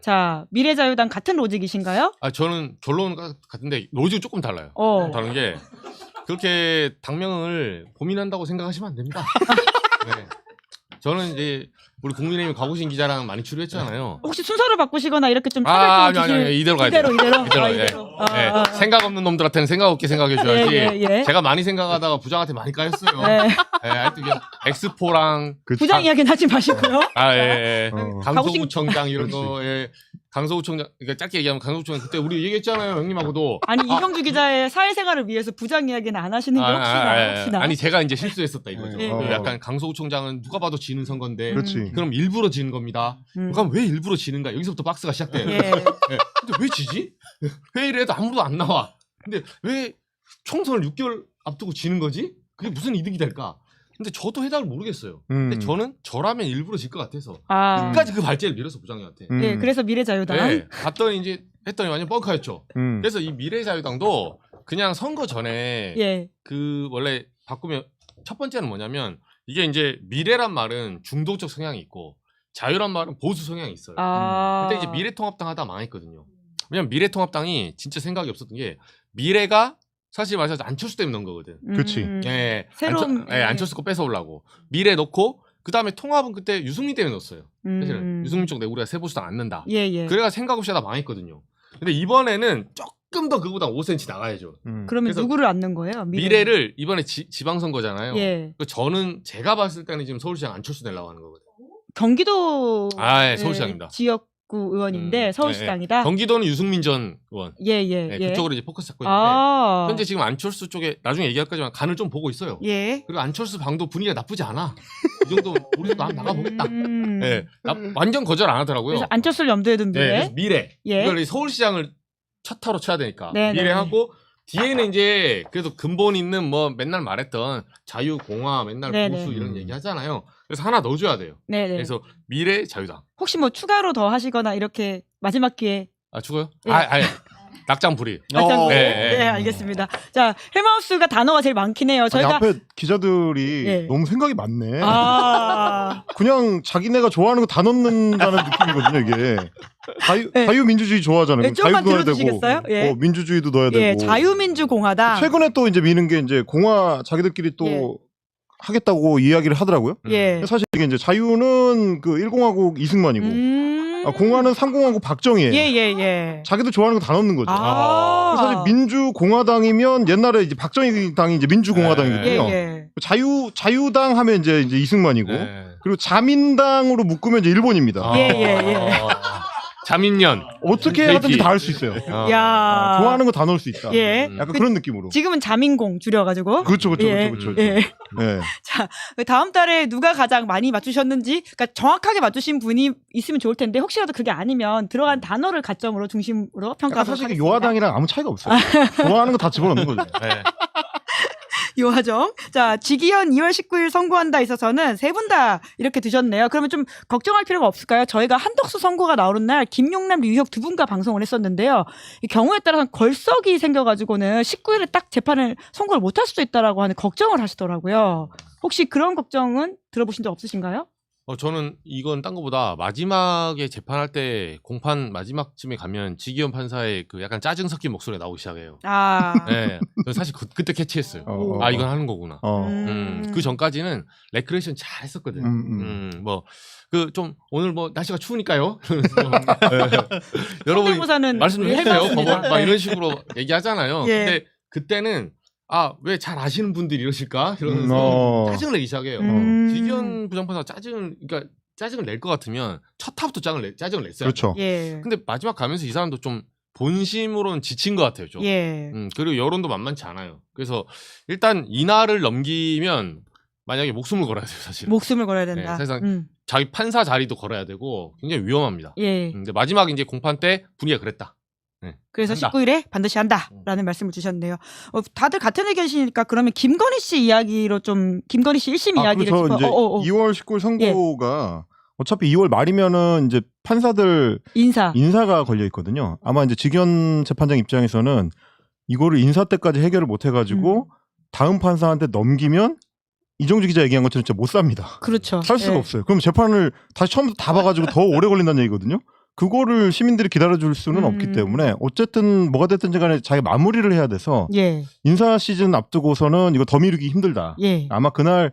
자, 미래자유당 같은 로직이신가요? 저는 결론 같은데 로직은 조금 달라요. 다른 게 그렇게 당명을 고민한다고 생각하시면 안 됩니다. 저는 이제 우리 국민의힘 가고신 기자랑 많이 출연했잖아요. 혹시 순서를 바꾸시거나 이렇게 좀 아니 이대로 가야 돼요. 이대로. 생각 없는 놈들한테는 생각 없게 생각해 줘야지. 제가 많이 생각하다가 부장한테 많이 까였어요. 하여튼 엑스포랑 부장 이야기는 하지 마시고요. 강서구청장 이런 거 강서구 총장, 그러니까 짧게 얘기하면 강서구 총장 그때 우리 얘기했잖아요, 형님하고도. 아니 이경주 기자의 사회생활을 위해서 부장 이야기는 안 하시는 게 혹시나. 아니 제가 이제 실수했었다 이거죠. 예. 그 약간 강서구 총장은 누가 봐도 지는 선거인데 그렇지. 그럼 일부러 지는 겁니다. 그럼 왜 일부러 지는가? 여기서부터 박스가 시작돼요. 예. 네. 근데 왜 지지? 회의를 해도 아무도 안 나와. 근데 왜 총선을 6개월 앞두고 지는 거지? 그게 무슨 이득이 될까? 근데 저도 해답을 모르겠어요. 근데 저는 저라면 일부러 질 것 같아서 끝까지 그 발제를 밀어서 부장님한테. 예, 그래서 미래자유당. 네, 갔더니 이제 했더니 완전 뻥카였죠. 그래서 이 미래자유당도 그냥 선거 전에 예. 그 원래 바꾸면 첫 번째는 뭐냐면 이게 이제 미래란 말은 중도적 성향이 있고 자유란 말은 보수 성향이 있어요. 근데 이제 미래통합당 하다 망했거든요. 왜냐면 미래통합당이 진짜 생각이 없었던 게 미래가 사실 말해서 안철수 때문에 넣은 거거든. 그치. 예, 새로운 안철수 거 뺏어오려고 미래 넣고 그 다음에 통합은 그때 유승민 때문에 넣었어요. 사실은 유승민 쪽 우리가 세보수당 안 넣는다. 예. 그래가 생각 없이 하다 망했거든요. 근데 이번에는 조금 더 그보다 5cm 나가야죠. 그러면 그래서 누구를 앉는 거예요? 미래를 이번에 지방선거잖아요. 예. 저는 제가 봤을 때는 지금 서울시장 안철수 내려고 하는 거거든요. 경기도 아, 서울시장입니다. 지역구 의원인데 서울시장이다. 경기도는 유승민 전 의원. 예. 그쪽으로 이제 포커스 잡고 있는데 현재 지금 안철수 쪽에 나중에 얘기할 거지만 간을 좀 보고 있어요. 예. 그리고 안철수 방도 분위기가 나쁘지 않아. 이 정도 우리도 나가보겠다. 예, 완전 거절 안 하더라고요. 그래서 안철수를 염두에 둔 미래. 그래서 미래. 예. 이걸 서울시장을 첫 타로 쳐야 되니까 네, 미래하고 뒤에는 이제 그래도 근본 있는 뭐 맨날 말했던 자유공화 맨날 네, 보수 네. 이런 얘기 하잖아요. 그래서 하나 넣어줘야 돼요. 네. 그래서 미래 자유당. 혹시 뭐 추가로 더 하시거나 이렇게 마지막 기회. 아 죽어요? 예. 아니 낙장 불입. 네, 네. 알겠습니다. 자, 헬마우스가 단어가 제일 많긴 해요. 저희가 앞에 기자들이 예. 너무 생각이 많네. 아, 그냥 자기네가 좋아하는 거 다 넣는다는 느낌이거든요, 이게. 예. 자유민주주의 좋아하잖아요. 예, 조금만 자유도 넣어야 들어주시겠어요? 되고, 예. 민주주의도 넣어야 예, 되고. 자유민주공화당. 최근에 또 이제 미는 게 이제 공화 자기들끼리 또 예. 하겠다고 이야기를 하더라고요. 예. 사실 이게 이제 자유는 그 1공화국 이승만이고, 공화는 3공화국 박정희예요. 예. 자기들 좋아하는 거 다 넣는 거죠. 아. 사실 민주공화당이면 옛날에 이제 박정희 당이 이제 민주공화당이거든요. 예. 자유당 하면 이제 이승만이고, 네. 그리고 자민당으로 묶으면 이제 일본입니다. 예. 자민련. 어떻게 하든지 다 할 수 있어요. 야. 좋아하는 거 다 넣을 수 있다. 예. 약간 그런 느낌으로. 지금은 자민공 줄여가지고. 그렇죠. 예. 예. 자, 다음 달에 누가 가장 많이 맞추셨는지, 그러니까 정확하게 맞추신 분이 있으면 좋을 텐데, 혹시라도 그게 아니면 들어간 단어를 가점으로 중심으로 평가하도록 사실 하겠습니다. 요하당이랑 아무 차이가 없어요. 좋아하는 거 다 집어넣는 거죠. 네. 요하정. 자, 지기현 2월 19일 선고한다 있어서는 세 분 다 이렇게 드셨네요. 그러면 좀 걱정할 필요가 없을까요? 저희가 한덕수 선고가 나오는 날 김용남, 류희혁 두 분과 방송을 했었는데요. 이 경우에 따라서 걸석이 생겨가지고는 19일에 딱 재판을 선고를 못할 수도 있다라고 하는 걱정을 하시더라고요. 혹시 그런 걱정은 들어보신 적 없으신가요? 저는 이건 딴 거보다 마지막에 재판할 때 공판 마지막쯤에 가면 지기현 판사의 그 약간 짜증 섞인 목소리가 나오기 시작해요. 아. 네. 저는 사실 그때 캐치했어요. 이건 하는 거구나. 그 전까지는 레크레이션 잘 했었거든. 그 좀 오늘 뭐 날씨가 추우니까요. 여러분이 성대모사는 말씀 좀 우리 해주세요. 해봤습니다. 막 이런 식으로 얘기하잖아요. 예. 근데 그때는 왜 잘 아시는 분들이 이러실까 이러면서 짜증을 내기 시작해요. 지기현 부장판사 짜증을 낼 것 같으면 첫 타부터 짜증을 냈어요. 그렇죠. 예. 근데 마지막 가면서 이 사람도 좀 본심으로는 지친 것 같아요. 좀. 예. 그리고 여론도 만만치 않아요. 그래서 일단 이날을 넘기면 만약에 목숨을 걸어야 돼요, 사실. 목숨을 걸어야 된다. 네, 사실상 자기 판사 자리도 걸어야 되고 굉장히 위험합니다. 예. 근데 마지막 이제 공판 때 분위기가 그랬다. 네. 그래서 한다. 19일에 반드시 한다라는 말씀을 주셨네요. 다들 같은 의견이시니까 그러면 김건희 씨 이야기로 좀 김건희 씨 1심 이야기를 그렇죠. 이제 2월 19일 선고가 어차피 2월 말이면은 이제 판사들 인사가 걸려 있거든요. 아마 이제 지기현 재판장 입장에서는 이거를 인사 때까지 해결을 못 해가지고 다음 판사한테 넘기면 이정주 기자 얘기한 것처럼 진짜 못 삽니다. 그렇죠. 살 수가 없어요. 그럼 재판을 다시 처음부터 다 봐가지고 더 오래 걸린다는 얘기거든요. 그거를 시민들이 기다려줄 수는 없기 때문에 어쨌든 뭐가 됐든지 간에 자기 마무리를 해야 돼서 인사 시즌 앞두고서는 이거 더 미루기 힘들다. 아마 그날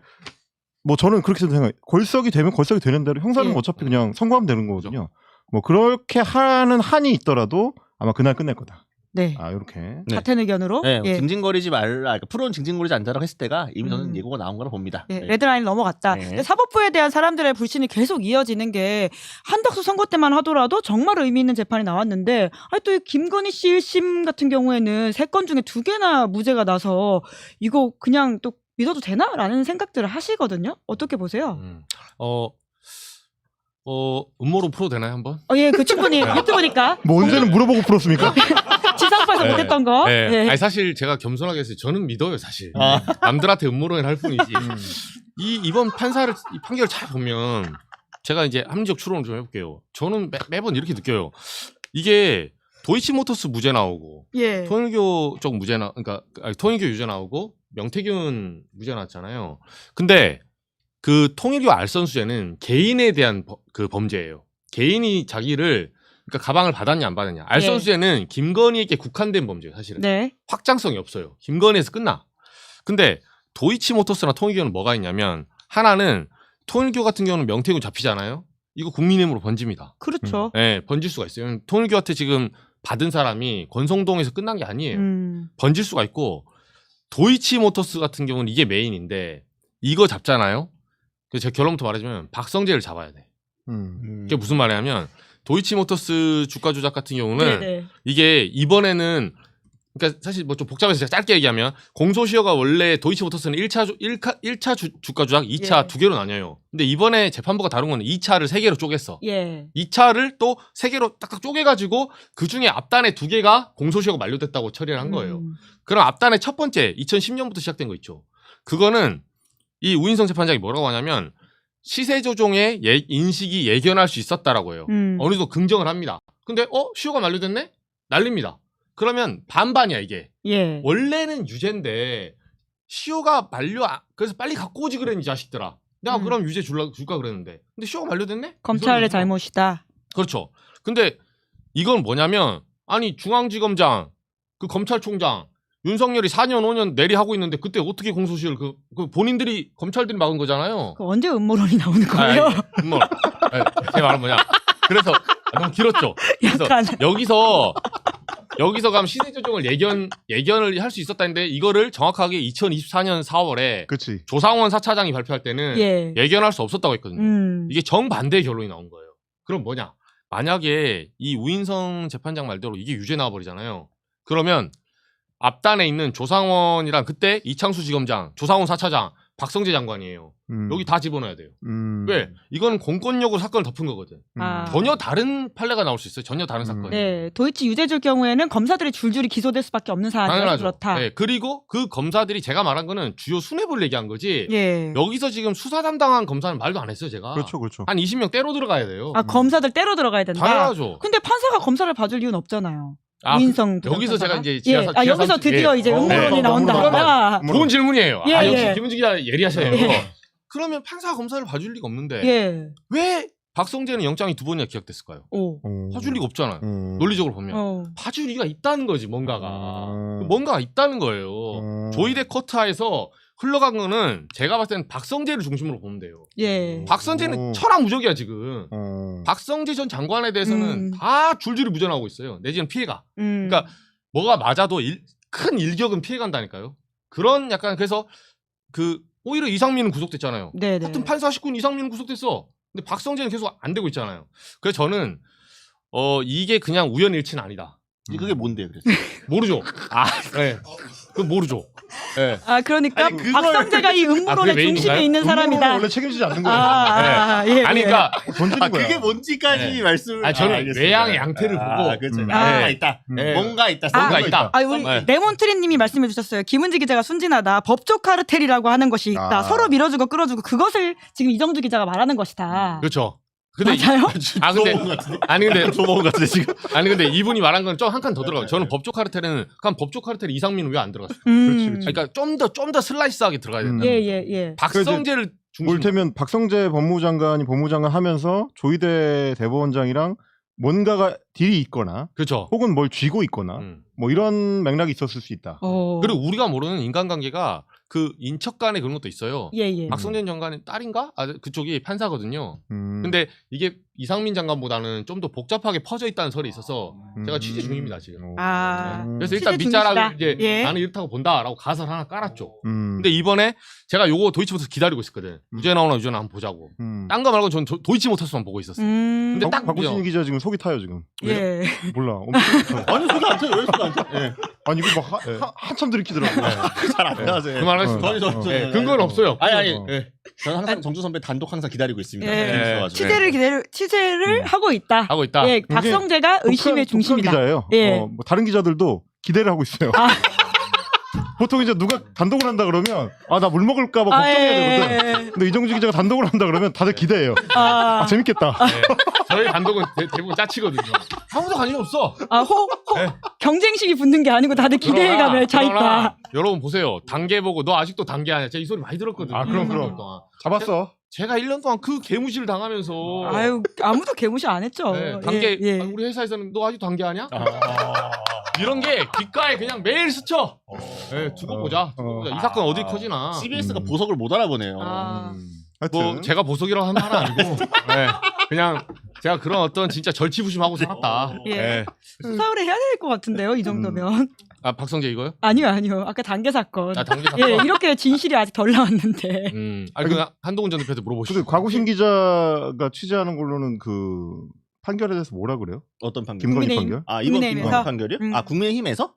뭐 저는 그렇게 생각해요. 걸석이 되면 걸석이 되는 대로 형사는 어차피 그냥 선고하면 되는 거거든요. 뭐 그렇게 하는 한이 있더라도 아마 그날 끝낼 거다. 네. 이렇게. 네. 같은 의견으로. 네, 예. 징징거리지 말라. 그러니까 프로는 징징거리지 않자라고 했을 때가 이미 저는 음. 예고가 나온 거라 봅니다. 예, 네. 레드라인을 넘어갔다. 네. 근데 사법부에 대한 사람들의 불신이 계속 이어지는 게 한덕수 선거 때만 하더라도 정말 의미 있는 재판이 나왔는데 또 이 김건희 씨 1심 같은 경우에는 3건 중에 2개나 무죄가 나서 이거 그냥 또 믿어도 되나라는 생각들을 하시거든요. 어떻게 보세요? 음모로 풀어도 되나요 한번? 예, 그 충분히 유튜브니까 뭐 언제는 물어보고 풀었습니까? 지상파에서 네. 못했던 거. 네. 예. 아니 사실 제가 겸손하게 했어요. 저는 믿어요 사실. 아. 남들한테 음모론을 할 뿐이지. 이번 판사를 이 판결을 잘 보면 제가 이제 합리적 추론을 좀 해볼게요. 저는 매번 이렇게 느껴요. 이게 도이치모터스 무죄 나오고 예. 통일교 쪽 무죄 그러니까 통일교 유죄 나오고 명태균 무죄 나왔잖아요. 근데 그 통일교 알선수재는 개인에 대한 그 범죄예요. 개인이 자기를 그러니까 가방을 받았냐 안 받았냐. 알선수재는 김건희에게 국한된 범죄예요. 사실은 네. 확장성이 없어요. 김건희에서 끝나. 근데 도이치모터스나 통일교는 뭐가 있냐면 하나는 통일교 같은 경우는 명태균 잡히잖아요. 이거 국민의힘으로 번집니다. 그렇죠. 네, 번질 수가 있어요. 통일교한테 지금 받은 사람이 권성동에서 끝난 게 아니에요. 번질 수가 있고 도이치모터스 같은 경우는 이게 메인인데 이거 잡잖아요. 그래서 제가 결론부터 말하자면 박성재를 잡아야 돼. 그게 무슨 말이냐면 도이치모터스 주가 조작 같은 경우는 네네. 이게 이번에는 그러니까 사실 뭐 좀 복잡해서 제가 짧게 얘기하면 공소시효가 원래 도이치모터스는 1차 주가 조작, 2차 예. 2개로 나뉘어요. 근데 이번에 재판부가 다룬 거는 2차를 3개로 쪼갰어. 예. 2차를 또 3개로 딱딱 쪼개가지고 그중에 앞단에 2개가 공소시효가 만료됐다고 처리를 한 거예요. 그럼 앞단의 첫 번째 2010년부터 시작된 거 있죠. 그거는 이 우인성 재판장이 뭐라고 하냐면 시세 조종의 인식이 예견할 수 있었다라고 해요. 어느 정도 긍정을 합니다. 근데 시효가 만료됐네? 날립니다. 그러면 반반이야 이게. 예. 원래는 유죄인데 시효가 그래서 빨리 갖고 오지 그랬니 자식들아. 내가 그럼 유죄 줄까 그랬는데. 근데 시효가 만료됐네? 검찰의 잘못이다. 그렇죠. 근데 이건 뭐냐면 아니 중앙지검장 그 검찰총장 윤석열이 4년 5년 내리하고 있는데 그때 어떻게 공소시효를 그 본인들이 검찰들이 막은 거잖아요. 그 언제 음모론이 나오는 거예요? 제 말은 뭐냐. 그래서 너무 길었죠. 그래서 약간 여기서 가면 시세 조정을 예견을 할 수 있었다는데 이거를 정확하게 2024년 4월에 그치. 조상원 4차장이 발표할 때는 예. 예견할 수 없었다고 했거든요. 이게 정반대의 결론이 나온 거예요. 그럼 뭐냐? 만약에 이 우인성 재판장 말대로 이게 유죄 나와버리잖아요. 그러면 앞단에 있는 조상원이랑 그때 이창수 지검장, 조상원 4차장, 박성재 장관이에요. 여기 다 집어넣어야 돼요. 왜? 이거는 공권력으로 사건을 덮은 거거든. 전혀 다른 판례가 나올 수 있어요. 전혀 다른 사건이. 네, 도이치 유죄줄 경우에는 검사들이 줄줄이 기소될 수밖에 없는 사안이라서 당연하죠. 그렇다. 네, 그리고 그 검사들이 제가 말한 거는 주요 수뇌부를 얘기한 거지. 예. 여기서 지금 수사 담당한 검사는 말도 안 했어요, 제가. 그렇죠, 그렇죠. 한 20명 때로 들어가야 돼요. 검사들 때로 들어가야 된다. 당연하죠. 근데 판사가 검사를 봐줄 이유는 없잖아요. 아, 우인성 여기서 제가 이제 여기서 드디어 이제 음모론이 나온다. 좋은 질문이에요. 예, 역시 예. 김은지 기자 예리하셔요. 예. 그러면 판사가 검사를 봐줄 리가 없는데 예. 왜 박성재는 영장이 2번이나 기각됐을까요? 봐줄 리가 없잖아요. 논리적으로 보면. 봐줄 리가 있다는 거지, 뭔가가. 뭔가가 있다는 거예요. 조이대 커트하에서 흘러간 거는 제가 봤을 때는 박성재를 중심으로 보면 돼요. 예. 박성재는 천하무적이야 지금. 박성재 전 장관에 대해서는 다 줄줄이 무죄 나오고 있어요. 내지는 피해가. 그러니까 뭐가 맞아도 큰 일격은 피해간다니까요. 그런 약간 그래서 오히려 이상민은 구속됐잖아요. 네네. 같은 판사 식구는 이상민은 구속됐어. 근데 박성재는 계속 안 되고 있잖아요. 그래서 저는 이게 그냥 우연일치는 아니다. 그게 뭔데요, 그래서? 모르죠. 네. 그건 모르죠. 네. 그러니까 아니, 박성재가 이 음모론의 그게 중심에 메인인가요? 있는 사람이다. 원래 책임지지 않는 거예요. 예. 아니 그러니까 던지는 거야. 그게 뭔지까지 네. 말씀을. 저는 알겠습니다. 외양의 양태를 보고 그렇죠. 네. 뭔가 있다. 네. 뭔가 있다. 뭔가 있다. 우리 네. 레몬트리님이 말씀해 주셨어요. 김은지 기자가 순진하다. 법조 카르텔이라고 하는 것이 있다. 서로 밀어주고 끌어주고 그것을 지금 이정주 기자가 말하는 것이다. 그렇죠. 근데 맞아요? 근데 조모원 같은데 지금. 근데 이분이 말한 건 좀 한 칸 더 들어가요. 저는 법조 카르텔은 그럼 법조 카르텔 이상민은 왜 안 들어갔어요? 그렇지, 그렇지. 그러니까 좀 더 슬라이스하게 들어가야 된다. 예. 박성재를 중심으로. 이를테면 박성재 법무장관이 법무장관 하면서 조이대 대법원장이랑 뭔가가 딜이 있거나 그렇죠. 혹은 뭘 쥐고 있거나 뭐 이런 맥락이 있었을 수 있다. 그리고 우리가 모르는 인간관계가 그 인척 간에 그런 것도 있어요. 예. 박성재 장관의 딸인가? 그쪽이 판사거든요. 근데 이게 이상민 장관보다는 좀 더 복잡하게 퍼져 있다는 설이 있어서 제가 취재 중입니다 지금. 그래서 일단 취재 밑자락을 중이시다. 이제 예. 나는 이렇다고 본다라고 가설 하나 깔았죠. 근데 이번에 제가 요거 도이치모터스 기다리고 있었거든. 유죄 나오나 유죄 나오나 한번 보자고. 딴 거 말고 전 도이치모터스만 보고 있었어요. 근데 딱 박우신 기자 지금 속이 타요 지금. 예. 몰라. 엄청 타요. 아니 속이 안 타요. 왜 속이 안 타? 예. 아니 이거 막 한참 들이키더라고. 잘안 타세요. 그만하겠습니다. 근거는 없어요. 아니. 어. 예. 저는 항상 정주 선배 단독 항상 기다리고 있습니다. 예. 예. 취재를 하고 있다. 하고 있다. 예, 박성재가 의심의 중심이다. 기자예요. 예. 뭐 다른 기자들도 기대를 하고 있어요. 보통 이제 누가 단독을 한다 그러면 나 물 먹을까 봐 걱정해야 되거든. 근데 이정주 기자가 단독을 한다 그러면 다들 기대해요. 재밌겠다. 저희 단독은 대부분 짜치거든요. 아무도 관심 없어. 경쟁심이 붙는 게 아니고 다들 기대감에 차 있다. 여러분 보세요. 단계 보고 너 아직도 단계 아니야. 제가 이 소리 많이 들었거든요. 그럼. 잡았어. 제가 1년 동안 그 개무시를 당하면서 아유, 아무도 개무시 안 했죠. 네, 단계 예. 우리 회사에서는 너 아직도 단계 아니야? 이런 게 귓가에 그냥 매일 스쳐. 네, 두고 보자. 이 사건 어디 커지나. CBS가 보석을 못 알아보네요. 뭐 제가 보석이라고 하는 말은 아니고 네, 그냥 제가 그런 어떤 진짜 절치부심하고 살았다. 예. 네. 수사를 해야 될 것 같은데요, 이 정도면. 박성재 이거요? 아니요. 아까 단계 사건. 단계 사건. 예, 이렇게 진실이 아직 덜 나왔는데. 그 한동훈 전 대표한테 물어보시죠. 근데 곽우신 기자가 취재하는 걸로는 그 판결에 대해서 뭐라 그래요? 어떤 판결? 김건희 국민의힘. 판결? 이번 국민의힘에서? 김건희 판결이요? 국민의힘에서?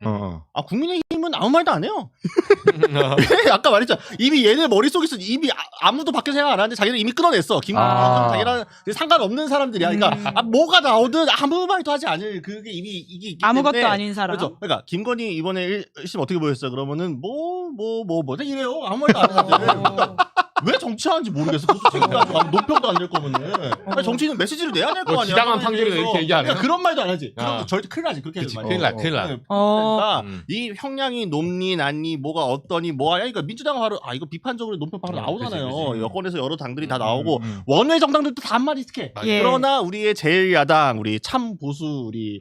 국민의힘은 아무 말도 안 해요. 아까 말했잖아. 이미 얘네 머릿속에서 이미 아무도 밖에 생각 안 하는데 자기는 이미 끊어냈어. 김건희 자기랑 상관없는 사람들이야. 그러니까 뭐가 나오든 아무 말도 하지 않을 그게 이미 이게 있기 아무것도 때문에. 아닌 사람. 그렇죠. 그러니까 김건희 이번에 1심 어떻게 보였어요? 그러면은 뭐 이래요. 아무 말도 안 하는데. 왜 정치하는지 모르겠어. 지금까지 논평도 안 될 거면은 정치인은 메시지를 내야 될 거 아니야. 지당한 판결을 이렇게 얘기하네. 그러니까 그런 말도 안 하지. 그런 거 절대 큰일 나지. 그렇게 하지 말고. 큰일 나. 그러니까 이 형량이 높니 낮니 뭐가 어떠니 뭐야. 그러니까 민주당은 바로 이거 비판적으로 논평 바로 나오잖아요. 그치. 여권에서 여러 당들이 다 나오고 원외 정당들도 다 한마디 해. 예. 그러나 우리의 제1야당 우리 참 보수 우리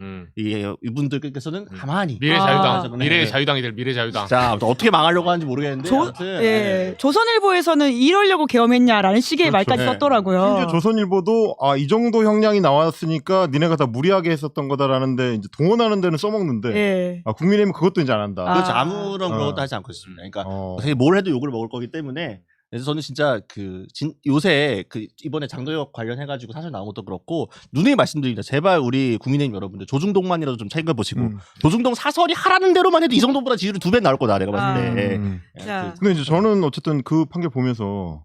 이분들께서는 가만히 미래자유당 미래자유당이 될 미래자유당. 자 어떻게 망하려고 하는지 모르겠는데 아무튼 조선일보에서는 이러려고 계엄했냐라는 식의 그렇죠. 말까지 썼더라고요. 심지어 조선일보도 이 정도 형량이 나왔으니까 니네가 다 무리하게 했었던 거다라는데 이제 동원하는 데는 써먹는데 국민의힘은 그것도 이제 안 한다. 그렇죠. 아무런 그런 것도 하지 않고 있습니다. 그러니까 사실 뭘 해도 욕을 먹을 거기 때문에 그래서 저는 진짜 요새 이번에 장도혁 관련해가지고 사실 나온 것도 그렇고 누누이 말씀드립니다. 제발 우리 국민의힘 여러분들 조중동만이라도 좀 챙겨보시고 조중동 사설이 하라는 대로만 해도 이 정도보다 지지율이 2배 나올 거다 내가 봤을 때. 근데 이제 저는 어쨌든 그 판결 보면서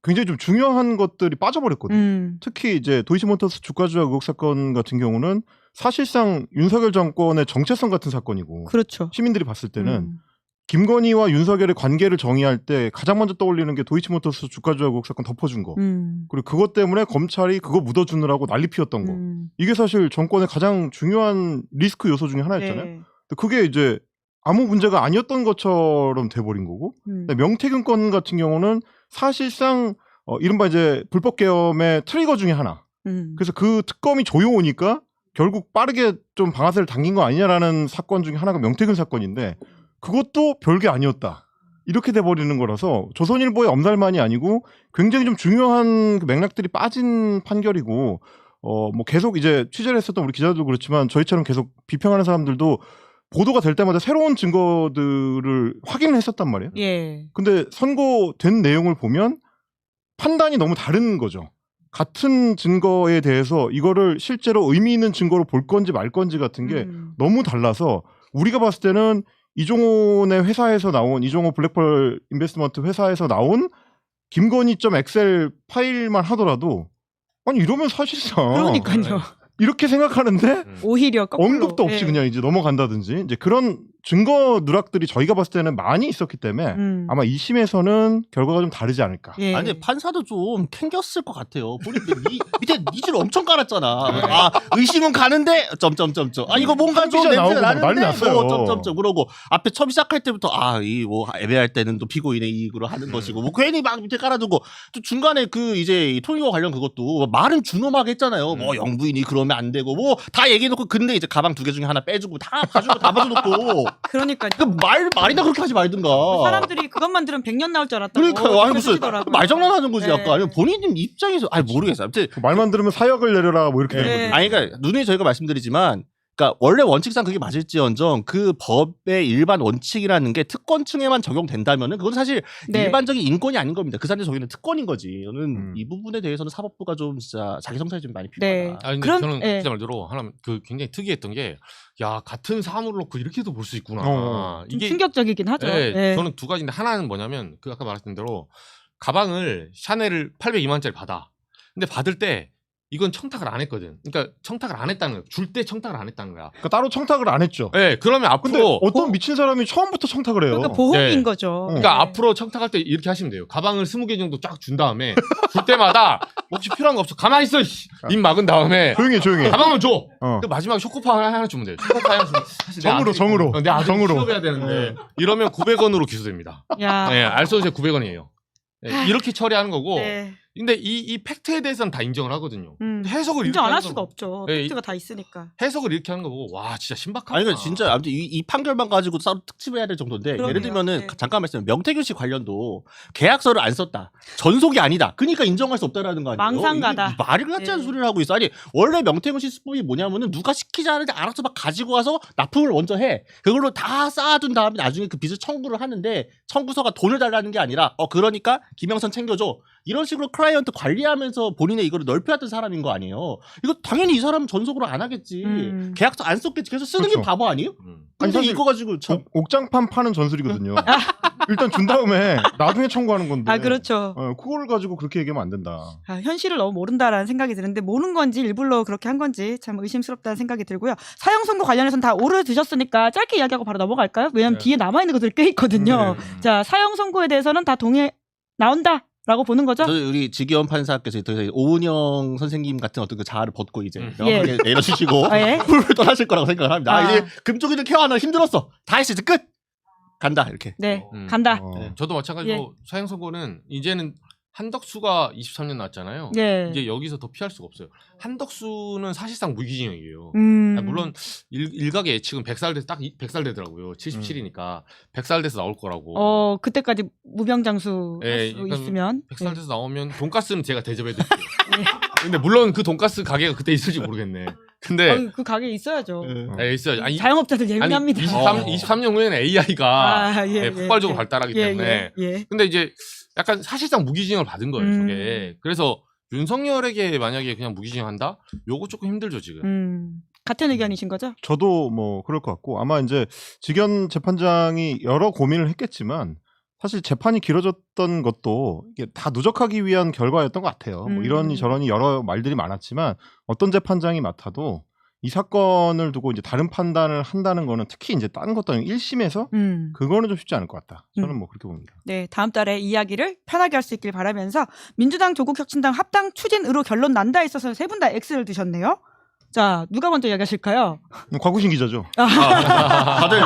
굉장히 좀 중요한 것들이 빠져버렸거든요. 특히 이제 도이치모터스 주가 조작 의혹 사건 같은 경우는 사실상 윤석열 정권의 정체성 같은 사건이고 그렇죠. 시민들이 봤을 때는 김건희와 윤석열의 관계를 정의할 때 가장 먼저 떠올리는 게 도이치모터스 주가 조작 의혹 사건 덮어준 거. 그리고 그것 때문에 검찰이 그거 묻어주느라고 난리 피웠던 거. 이게 사실 정권의 가장 중요한 리스크 요소 중에 하나였잖아요. 근데 그게 이제 아무 문제가 아니었던 것처럼 돼버린 거고. 명태균 건 같은 경우는 사실상 이른바 이제 불법 계엄의 트리거 중에 하나. 그래서 그 특검이 조여오니까 결국 빠르게 좀 방아쇠를 당긴 거 아니냐라는 사건 중에 하나가 명태균 사건인데 그것도 별게 아니었다. 이렇게 돼버리는 거라서 조선일보의 엄살만이 아니고 굉장히 좀 중요한 그 맥락들이 빠진 판결이고 뭐 계속 이제 취재를 했었던 우리 기자들도 그렇지만 저희처럼 계속 비평하는 사람들도 보도가 될 때마다 새로운 증거들을 확인을 했었단 말이에요. 근데 선고된 내용을 보면 판단이 너무 다른 거죠. 같은 증거에 대해서 이거를 실제로 의미 있는 증거로 볼 건지 말 건지 같은 게 너무 달라서 우리가 봤을 때는 이종호의 회사에서 나온 이종호 블랙펄 인베스트먼트 회사에서 나온 김건희.엑셀 파일만 하더라도 아니 이러면 사실상 그러니까요. 이렇게 생각하는데 오히려 거꾸로. 언급도 없이 그냥 이제 넘어간다든지 이제 그런 증거 누락들이 저희가 봤을 때는 많이 있었기 때문에 아마 2심에서는 결과가 좀 다르지 않을까. 아니 판사도 좀 캥겼을 것 같아요. 밑에 니질 엄청 깔았잖아. 의심은 가는데 점점점점. 이거 뭔가 좀 냄새가 나는데 뭐 점점점 그러고 앞에 처음 시작할 때부터 이 뭐 애매할 때는 또 피고인의 이익으로 하는 것이고 뭐 괜히 막 밑에 깔아두고 또 중간에 이제 통일과 관련 그것도 말은 준엄하게 했잖아요. 뭐 영부인이 그러면 안 되고 뭐 다 얘기해놓고 근데 이제 가방 2개 중에 하나 빼주고 다 봐주고 다 봐줘놓고 그러니까요. 말이나 그렇게 하지 말든가. 사람들이 그것만 들으면 100년 나올 줄 알았다고. 그러니까 아니 무슨 쓰시더라고요. 말장난하는 거지 네. 약간. 아니면 본인 입장에서 모르겠어요. 아무튼 말만 들으면 사역을 내려라 뭐 이렇게 네. 되는 거죠. 아니 그러니까 누누이 저희가 말씀드리지만 그러니까 원래 원칙상 그게 맞을지언정 그 법의 일반 원칙이라는 게 특권층에만 적용된다면은 그건 사실 네. 일반적인 인권이 아닌 겁니다. 그 사람들 적용되는 특권인 거지. 저는 이 부분에 대해서는 사법부가 좀 진짜 자기 성찰이 좀 많이 네. 필요하다. 아니 근데 그럼- 저는 예. 진짜 말대로 하나 그 굉장히 특이했던 게 야 같은 사물을 놓고 이렇게도 볼 수 있구나. 좀 이게 충격적이긴 하죠. 예, 네. 저는 두 가지인데 하나는 뭐냐면 그 아까 말했던 대로 가방을 샤넬을 802만 원짜리 받아. 근데 받을 때 이건 청탁을 안 했거든. 그러니까 청탁을 안 했다는 거야. 줄 때 청탁을 안 했다는 거야. 그러니까 따로 청탁을 안 했죠. 예, 그러면 근데 앞으로 어떤 미친 사람이 처음부터 청탁을 해요. 그러니까 보험인 네. 거죠. 그러니까 네. 앞으로 청탁할 때 이렇게 하시면 돼요. 가방을 20개 정도 쫙 준 다음에 줄 때마다 혹시 필요한 거 없어? 가만히 있어. 입 막은 다음에 조용히 해. 가방을 줘. 어. 그 마지막에 초코파 하나 주면 돼요. 초코파 하나 주면 사실 정으로. 내 아들 정으로. 취업해야 되는데 이러면 900원으로 기소됩니다. 야. 네, 알선세 900원이에요. 네, 이렇게 처리하는 거고. 네. 근데 이 팩트에 대해서는 다 인정을 하거든요. 해석을 인정 안 이렇게 할 하는 수가 거- 없죠. 네, 팩트가 다 있으니까. 해석을 이렇게 하는 거 보고 와 진짜 신박하다. 아니 그러니까 진짜 아무튼 이 판결만 가지고 따로 특집을 해야 될 정도인데 그러게요. 예를 들면은 네. 잠깐 말씀 명태균 씨 관련도 계약서를 안 썼다 전속이 아니다 그러니까 인정할 수 없다라는 거 아니에요? 망상가다. 이게 말을 같지 않은 네. 소리를 하고 있어. 아니 원래 명태균 씨 수법이 뭐냐면은 누가 시키지 않은데 알아서 막 가지고 와서 납품을 먼저 해 그걸로 다 쌓아둔 다음에 나중에 그 빚을 청구를 하는데 청구서가 돈을 달라는 게 아니라 그러니까 김영선 챙겨줘 이런 식으로 클라이언트 관리하면서 본인의 이거를 넓혀왔던 사람인 거 아니에요. 이거 당연히 이 사람은 전속으로 안 하겠지. 계약서 안 썼겠지. 그래서 쓰는 게 그렇죠. 바보 아니에요? 아니, 근데 사실 이거 가지고 참 옥장판 파는 전술이거든요. 일단 준 다음에 나중에 청구하는 건데. 아, 그렇죠. 그걸 가지고 그렇게 얘기하면 안 된다. 아, 현실을 너무 모른다라는 생각이 드는데 모르는 건지 일부러 그렇게 한 건지 참 의심스럽다는 생각이 들고요. 사형 선고 관련해서는 다 오래 드셨으니까 짧게 이야기하고 바로 넘어갈까요? 왜냐면 네. 뒤에 남아있는 것들이 꽤 있거든요. 자, 사형 선고에 대해서는 다 동의 나온다라고 보는 거죠? 저희 우리 지기현 판사께서 더 이상 오은영 선생님 같은 어떤 그 자아를 벗고 이제 예. 명확하게 내려주시고 아, 예? 훌훌 떠나실 거라고 생각을 합니다. 아. 이제 금쪽이들 케어하느라 힘들었어. 다 했어. 이제 끝. 간다 이렇게. 네, 음. 간다. 어. 저도 마찬가지로 예. 사형 선고는 이제는 한덕수가 23년 나왔잖아요. 네. 이제 여기서 더 피할 수가 없어요. 한덕수는 사실상 무기징역이에요. 음. 물론 일각의 예측은 100살 돼서 딱 100살 되더라고요. 77이니까 100살 돼서 나올 거라고. 그때까지 무병장수 예, 할 수 그러니까 있으면 100살 돼서 나오면 돈가스는 제가 대접해 드릴게요. 근데 물론 그 돈가스 가게가 그때 있을지 모르겠네. 근데 그 가게에 있어야죠. 있어요. 아니, 자영업자들 예민합니다. 23년 후에는 AI가 아, 예, 폭발적으로 예. 발달하기 예, 때문에. 예. 근데 이제 약간 사실상 무기징역을 받은 거예요, 저게. 그래서 윤석열에게 만약에 그냥 무기징역한다? 요거 조금 힘들죠, 지금. 같은 의견이신 거죠? 저도 뭐 그럴 것 같고 아마 이제 직연 재판장이 여러 고민을 했겠지만 사실 재판이 길어졌던 것도 이게 다 누적하기 위한 결과였던 것 같아요. 뭐 이러니 저러니 여러 말들이 많았지만 어떤 재판장이 맡아도 이 사건을 두고 이제 다른 판단을 한다는 거는 특히 이제 다른 것도 아니고 1심에서 그거는 좀 쉽지 않을 것 같다. 저는 뭐 그렇게 봅니다. 네, 다음 달에 이야기를 편하게 할 수 있길 바라면서 민주당 조국혁신당 합당 추진으로 결론 난다에 있어서 세 분 다 X를 드셨네요. 자, 누가 먼저 이야기하실까요? 곽우신 기자죠. 다들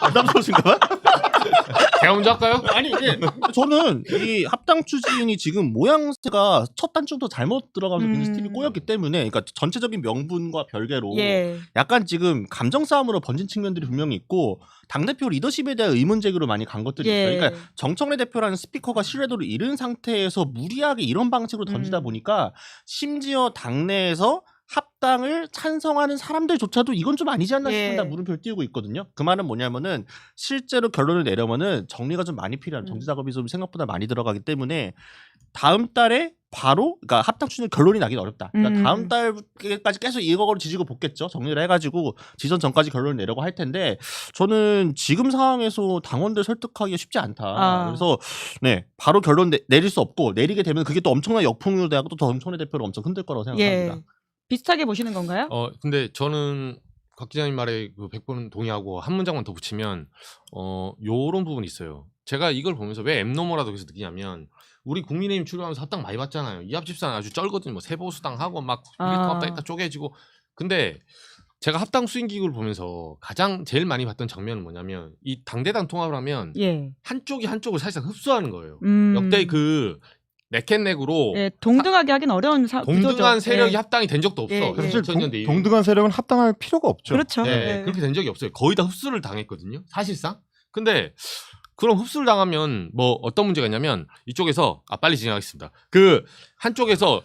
부담스러우신가? 제가 먼저 할까요? 아니 이게 저는 이 합당 추진이 지금 모양새가 첫 단추부터 잘못 들어가면서 민주당 팀이 꼬였기 때문에 그러니까 전체적인 명분과 별개로 약간 지금 감정 싸움으로 번진 측면들이 분명히 있고 당대표 리더십에 대한 의문 제기로 많이 간 것들이 있어요. 그러니까 정청래 대표라는 스피커가 신뢰도를 잃은 상태에서 무리하게 이런 방식으로 던지다 보니까 심지어 당내에서 합당을 찬성하는 사람들조차도 이건 좀 아니지 않나 싶은다 물음표를 띄우고 있거든요. 그 말은 뭐냐면은 실제로 결론을 내려면은 정리가 좀 많이 필요한 정치 작업이 좀 생각보다 많이 들어가기 때문에 다음 달에 바로 그러니까 합당 추진 결론이 나긴 어렵다. 그러니까 다음 달까지 계속 이거를 지지고 볶겠죠. 정리를 해가지고 지선 전까지 결론을 내려고 할 텐데 저는 지금 상황에서 당원들 설득하기가 쉽지 않다. 그래서 네 바로 결론 내릴 수 없고 내리게 되면 그게 또 엄청난 역풍으로 돼갖고 또 정청래 대표를 엄청 흔들 거라고 생각합니다. 비슷하게 보시는 건가요? 근데 저는 곽 기자님 말에 그 100번 동의하고 한 문장만 더 붙이면 요런 부분이 있어요. 제가 이걸 보면서 왜 앱노머라도 계속 느끼냐면 우리 국민의힘 출연하면서 합당 많이 받잖아요. 이합집산 아주 쩔거든요. 뭐 세보수당 하고 막 이렇게 있다 쪼개지고. 근데 제가 합당 수행기구를 보면서 가장 제일 많이 봤던 장면은 뭐냐면 이 당대당 통합을 하면 한쪽이 한쪽을 사실상 흡수하는 거예요. 역대 그 넥앤넥으로 예, 동등하게 하긴 어려운 동등한 구조죠. 세력이 예. 합당이 된 적도 없어. 예, 그래서 예. 2000년대 이후에. 동등한 세력은 합당할 필요가 없죠. 그렇죠. 네, 예. 그렇게 된 적이 없어요. 거의 다 흡수를 당했거든요. 사실상. 근데 그럼 흡수를 당하면 뭐 어떤 문제가 있냐면 이쪽에서 빨리 진행하겠습니다. 그 한쪽에서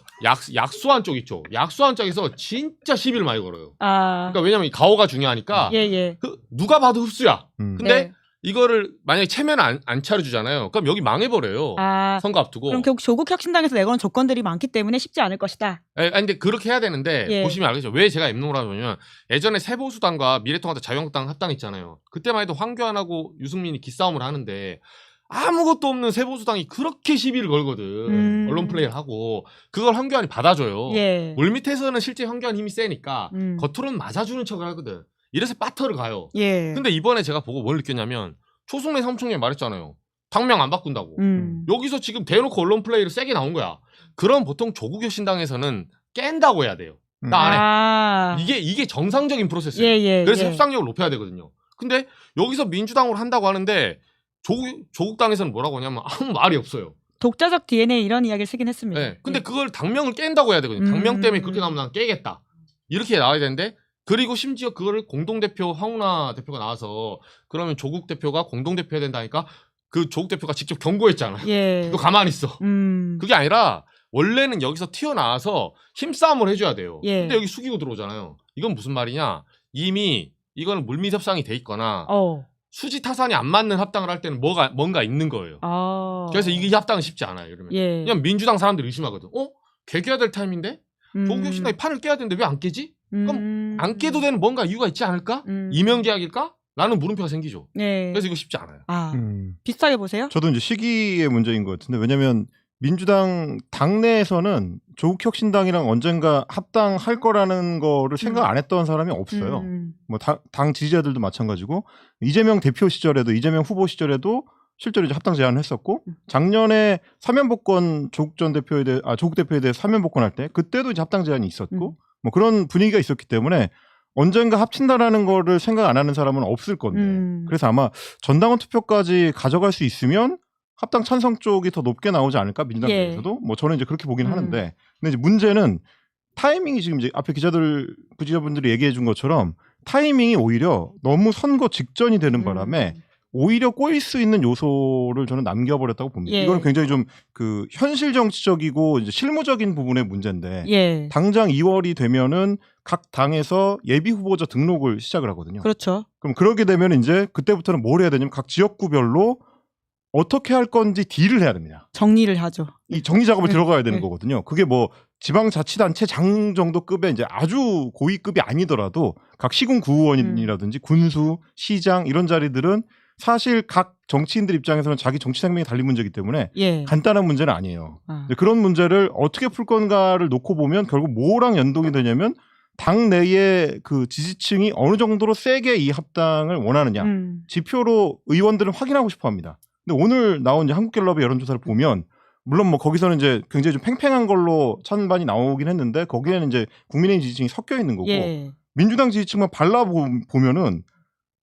약수한 쪽 있죠. 약수한 쪽에서 진짜 시비를 많이 걸어요. 그러니까 왜냐면 이 가오가 중요하니까 예. 누가 봐도 흡수야. 근데 네. 이거를 만약에 체면 안 차려주잖아요. 그럼 여기 망해버려요. 선거 앞두고. 그럼 결국 조국 혁신당에서 내거는 조건들이 많기 때문에 쉽지 않을 것이다. 아니 근데 그렇게 해야 되는데 예. 보시면 알겠죠. 왜 제가 엠농을 하냐면 예전에 새보수당과 미래통합당 자유한국당 합당 있잖아요. 그때만 해도 황교안하고 유승민이 기싸움을 하는데 아무것도 없는 새보수당이 그렇게 시비를 걸거든. 언론 플레이를 하고 그걸 황교안이 받아줘요. 예. 물밑에서는 실제 황교안 힘이 세니까 겉으로는 맞아주는 척을 하거든. 이래서 빠터를 가요. 예. 근데 이번에 제가 보고 뭘 느꼈냐면 초승래 사무총장이 말했잖아요. 당명 안 바꾼다고. 여기서 지금 대놓고 언론 플레이를 세게 나온 거야. 그럼 보통 조국혁신당에서는 깬다고 해야 돼요. 나 안 해. 이게 정상적인 프로세스예요. 그래서 협상력을 높여야 되거든요. 근데 여기서 민주당으로 한다고 하는데 조국당에서는 뭐라고 하냐면 아무 말이 없어요. 독자적 DNA 이런 이야기를 쓰긴 했습니다. 네. 근데 그걸 당명을 깬다고 해야 되거든요. 당명 때문에 그렇게 나오면 난 깨겠다. 이렇게 나와야 되는데 그리고 심지어 그거를 공동대표 황운하 대표가 나와서 그러면 조국 대표가 공동대표 해야 된다니까 그 조국 대표가 직접 경고했잖아요. 예. 너 가만히 있어. 그게 아니라 원래는 여기서 튀어나와서 힘싸움을 해줘야 돼요. 예. 근데 여기 숙이고 들어오잖아요. 이건 무슨 말이냐. 이미 이거는 물밑 협상이 돼 있거나 수지 타산이 안 맞는 합당을 할 때는 뭔가 있는 거예요. 그래서 이 합당은 쉽지 않아요. 이러면. 그냥 민주당 사람들이 의심하거든. 개겨야 될 타임인데? 조국혁신당이 판을 깨야 되는데 왜 안 깨지? 그럼 안 깨도 되는 뭔가 이유가 있지 않을까? 이명계약일까? 라는 물음표가 생기죠. 그래서 이거 쉽지 않아요. 비슷하게 보세요? 저도 이제 시기의 문제인 것 같은데 왜냐하면 민주당 당내에서는 조국혁신당이랑 언젠가 합당할 거라는 거를 생각 안 했던 사람이 없어요. 뭐 당 지지자들도 마찬가지고 이재명 대표 시절에도 이재명 후보 시절에도 실제로 이제 합당 제안을 했었고 작년에 사면복권 조국 대표에 대해 사면복권 할 때 그때도 이제 합당 제안이 있었고 뭐 그런 분위기가 있었기 때문에 언젠가 합친다라는 거를 생각 안 하는 사람은 없을 건데 그래서 아마 전당원 투표까지 가져갈 수 있으면 합당 찬성 쪽이 더 높게 나오지 않을까 민주당 내에서도 뭐 저는 이제 그렇게 보긴 하는데 근데 이제 문제는 타이밍이 지금 이제 앞에 부지자분들이 얘기해 준 것처럼 타이밍이 오히려 너무 선거 직전이 되는 바람에 오히려 꼬일 수 있는 요소를 저는 남겨버렸다고 봅니다. 이거는 굉장히 좀 그 현실 정치적이고 이제 실무적인 부분의 문제인데 당장 2월이 되면은 각 당에서 예비 후보자 등록을 시작을 하거든요. 그렇죠. 그럼 그러게 되면 이제 그때부터는 뭘 해야 되냐면 각 지역구별로 어떻게 할 건지 딜을 해야 됩니다. 정리를 하죠. 이 정리 작업을 들어가야 되는 거거든요. 그게 뭐 지방자치단체장 정도 급의 이제 아주 고위급이 아니더라도 각 시군 구의원이라든지 군수, 시장 이런 자리들은 사실 각 정치인들 입장에서는 자기 정치 생명이 달린 문제이기 때문에 간단한 문제는 아니에요. 그런 문제를 어떻게 풀 건가를 놓고 보면 결국 뭐랑 연동이 되냐면 당 내의 그 지지층이 어느 정도로 세게 이 합당을 원하느냐 지표로 의원들은 확인하고 싶어합니다. 근데 오늘 나온 이제 한국갤럽의 여론조사를 보면 물론 뭐 거기서는 이제 굉장히 좀 팽팽한 걸로 찬반이 나오긴 했는데 거기에는 이제 국민의힘 지지층이 섞여 있는 거고 민주당 지지층만 보면은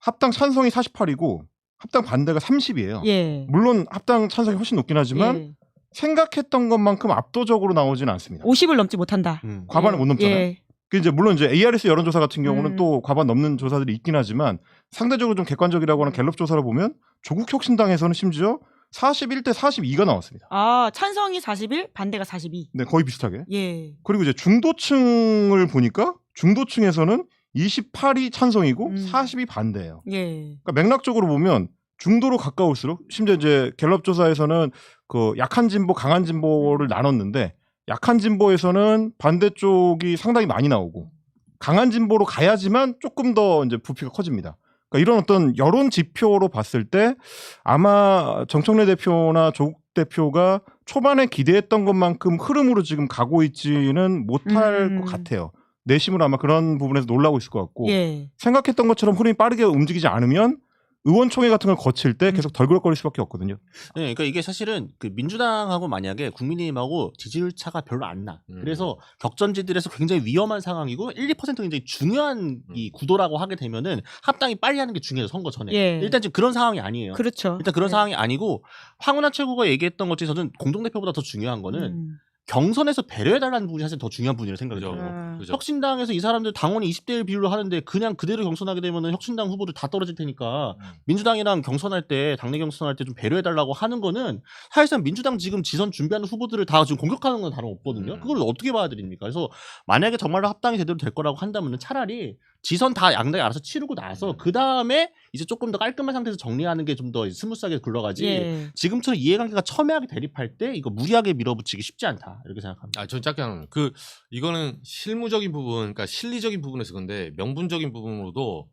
합당 찬성이 48이고 합당 반대가 30이에요. 물론 합당 찬성이 훨씬 높긴 하지만 생각했던 것만큼 압도적으로 나오지는 않습니다. 50을 넘지 못한다. 과반을 못 넘잖아요. 이제 물론 이제 ARS 여론조사 같은 경우는 또 과반 넘는 조사들이 있긴 하지만 상대적으로 좀 객관적이라고 하는 갤럽 조사를 보면 조국혁신당에서는 심지어 41대 42가 나왔습니다. 찬성이 41, 반대가 42. 네, 거의 비슷하게. 그리고 이제 중도층을 보니까 중도층에서는 28이 찬성이고 40이 반대예요. 그러니까 맥락적으로 보면 중도로 가까울수록 심지어 이제 갤럽 조사에서는 그 약한 진보, 강한 진보를 나눴는데 약한 진보에서는 반대쪽이 상당히 많이 나오고 강한 진보로 가야지만 조금 더 이제 부피가 커집니다. 그러니까 이런 어떤 여론 지표로 봤을 때 아마 정청래 대표나 조국 대표가 초반에 기대했던 것만큼 흐름으로 지금 가고 있지는 못할 것 같아요. 내심으로 아마 그런 부분에서 놀라고 있을 것 같고 생각했던 것처럼 흐름이 빠르게 움직이지 않으면 의원총회 같은 걸 거칠 때 계속 덜그럭거릴 수밖에 없거든요. 네, 그러니까 이게 사실은 그 민주당하고 만약에 국민의힘하고 지지율 차가 별로 안 나. 그래서 격전지들에서 굉장히 위험한 상황이고 1, 2%가 굉장히 중요한 이 구도라고 하게 되면은 합당이 빨리 하는 게 중요해요. 선거 전에. 예. 일단 지금 그런 상황이 아니에요. 그렇죠. 일단 그런 네. 상황이 아니고 황운하 최고가 얘기했던 것 중에 저는 공동대표보다 더 중요한 거는 경선에서 배려해달라는 부분이 사실 더 중요한 부분이라고 생각이 들어요. 그죠. 혁신당에서 이 사람들 당원이 20대 1 비율로 하는데 그냥 그대로 경선하게 되면은 혁신당 후보들 다 떨어질 테니까 민주당이랑 경선할 때 당내 경선할 때 좀 배려해달라고 하는 거는 사실상 민주당 지금 지선 준비하는 후보들을 다 지금 공격하는 건 다름없거든요. 그걸 어떻게 받아들입니까? 그래서 만약에 정말로 합당이 제대로 될 거라고 한다면은 차라리 지선 다 양당이 알아서 치르고 나서 그 다음에 이제 조금 더 깔끔한 상태에서 정리하는 게 좀 더 스무스하게 굴러가지. 예. 지금처럼 이해관계가 첨예하게 대립할 때 이거 무리하게 밀어붙이기 쉽지 않다 이렇게 생각합니다. 전 짧게 하는 이거는 실무적인 부분, 그러니까 실리적인 부분에서 근데 명분적인 부분으로도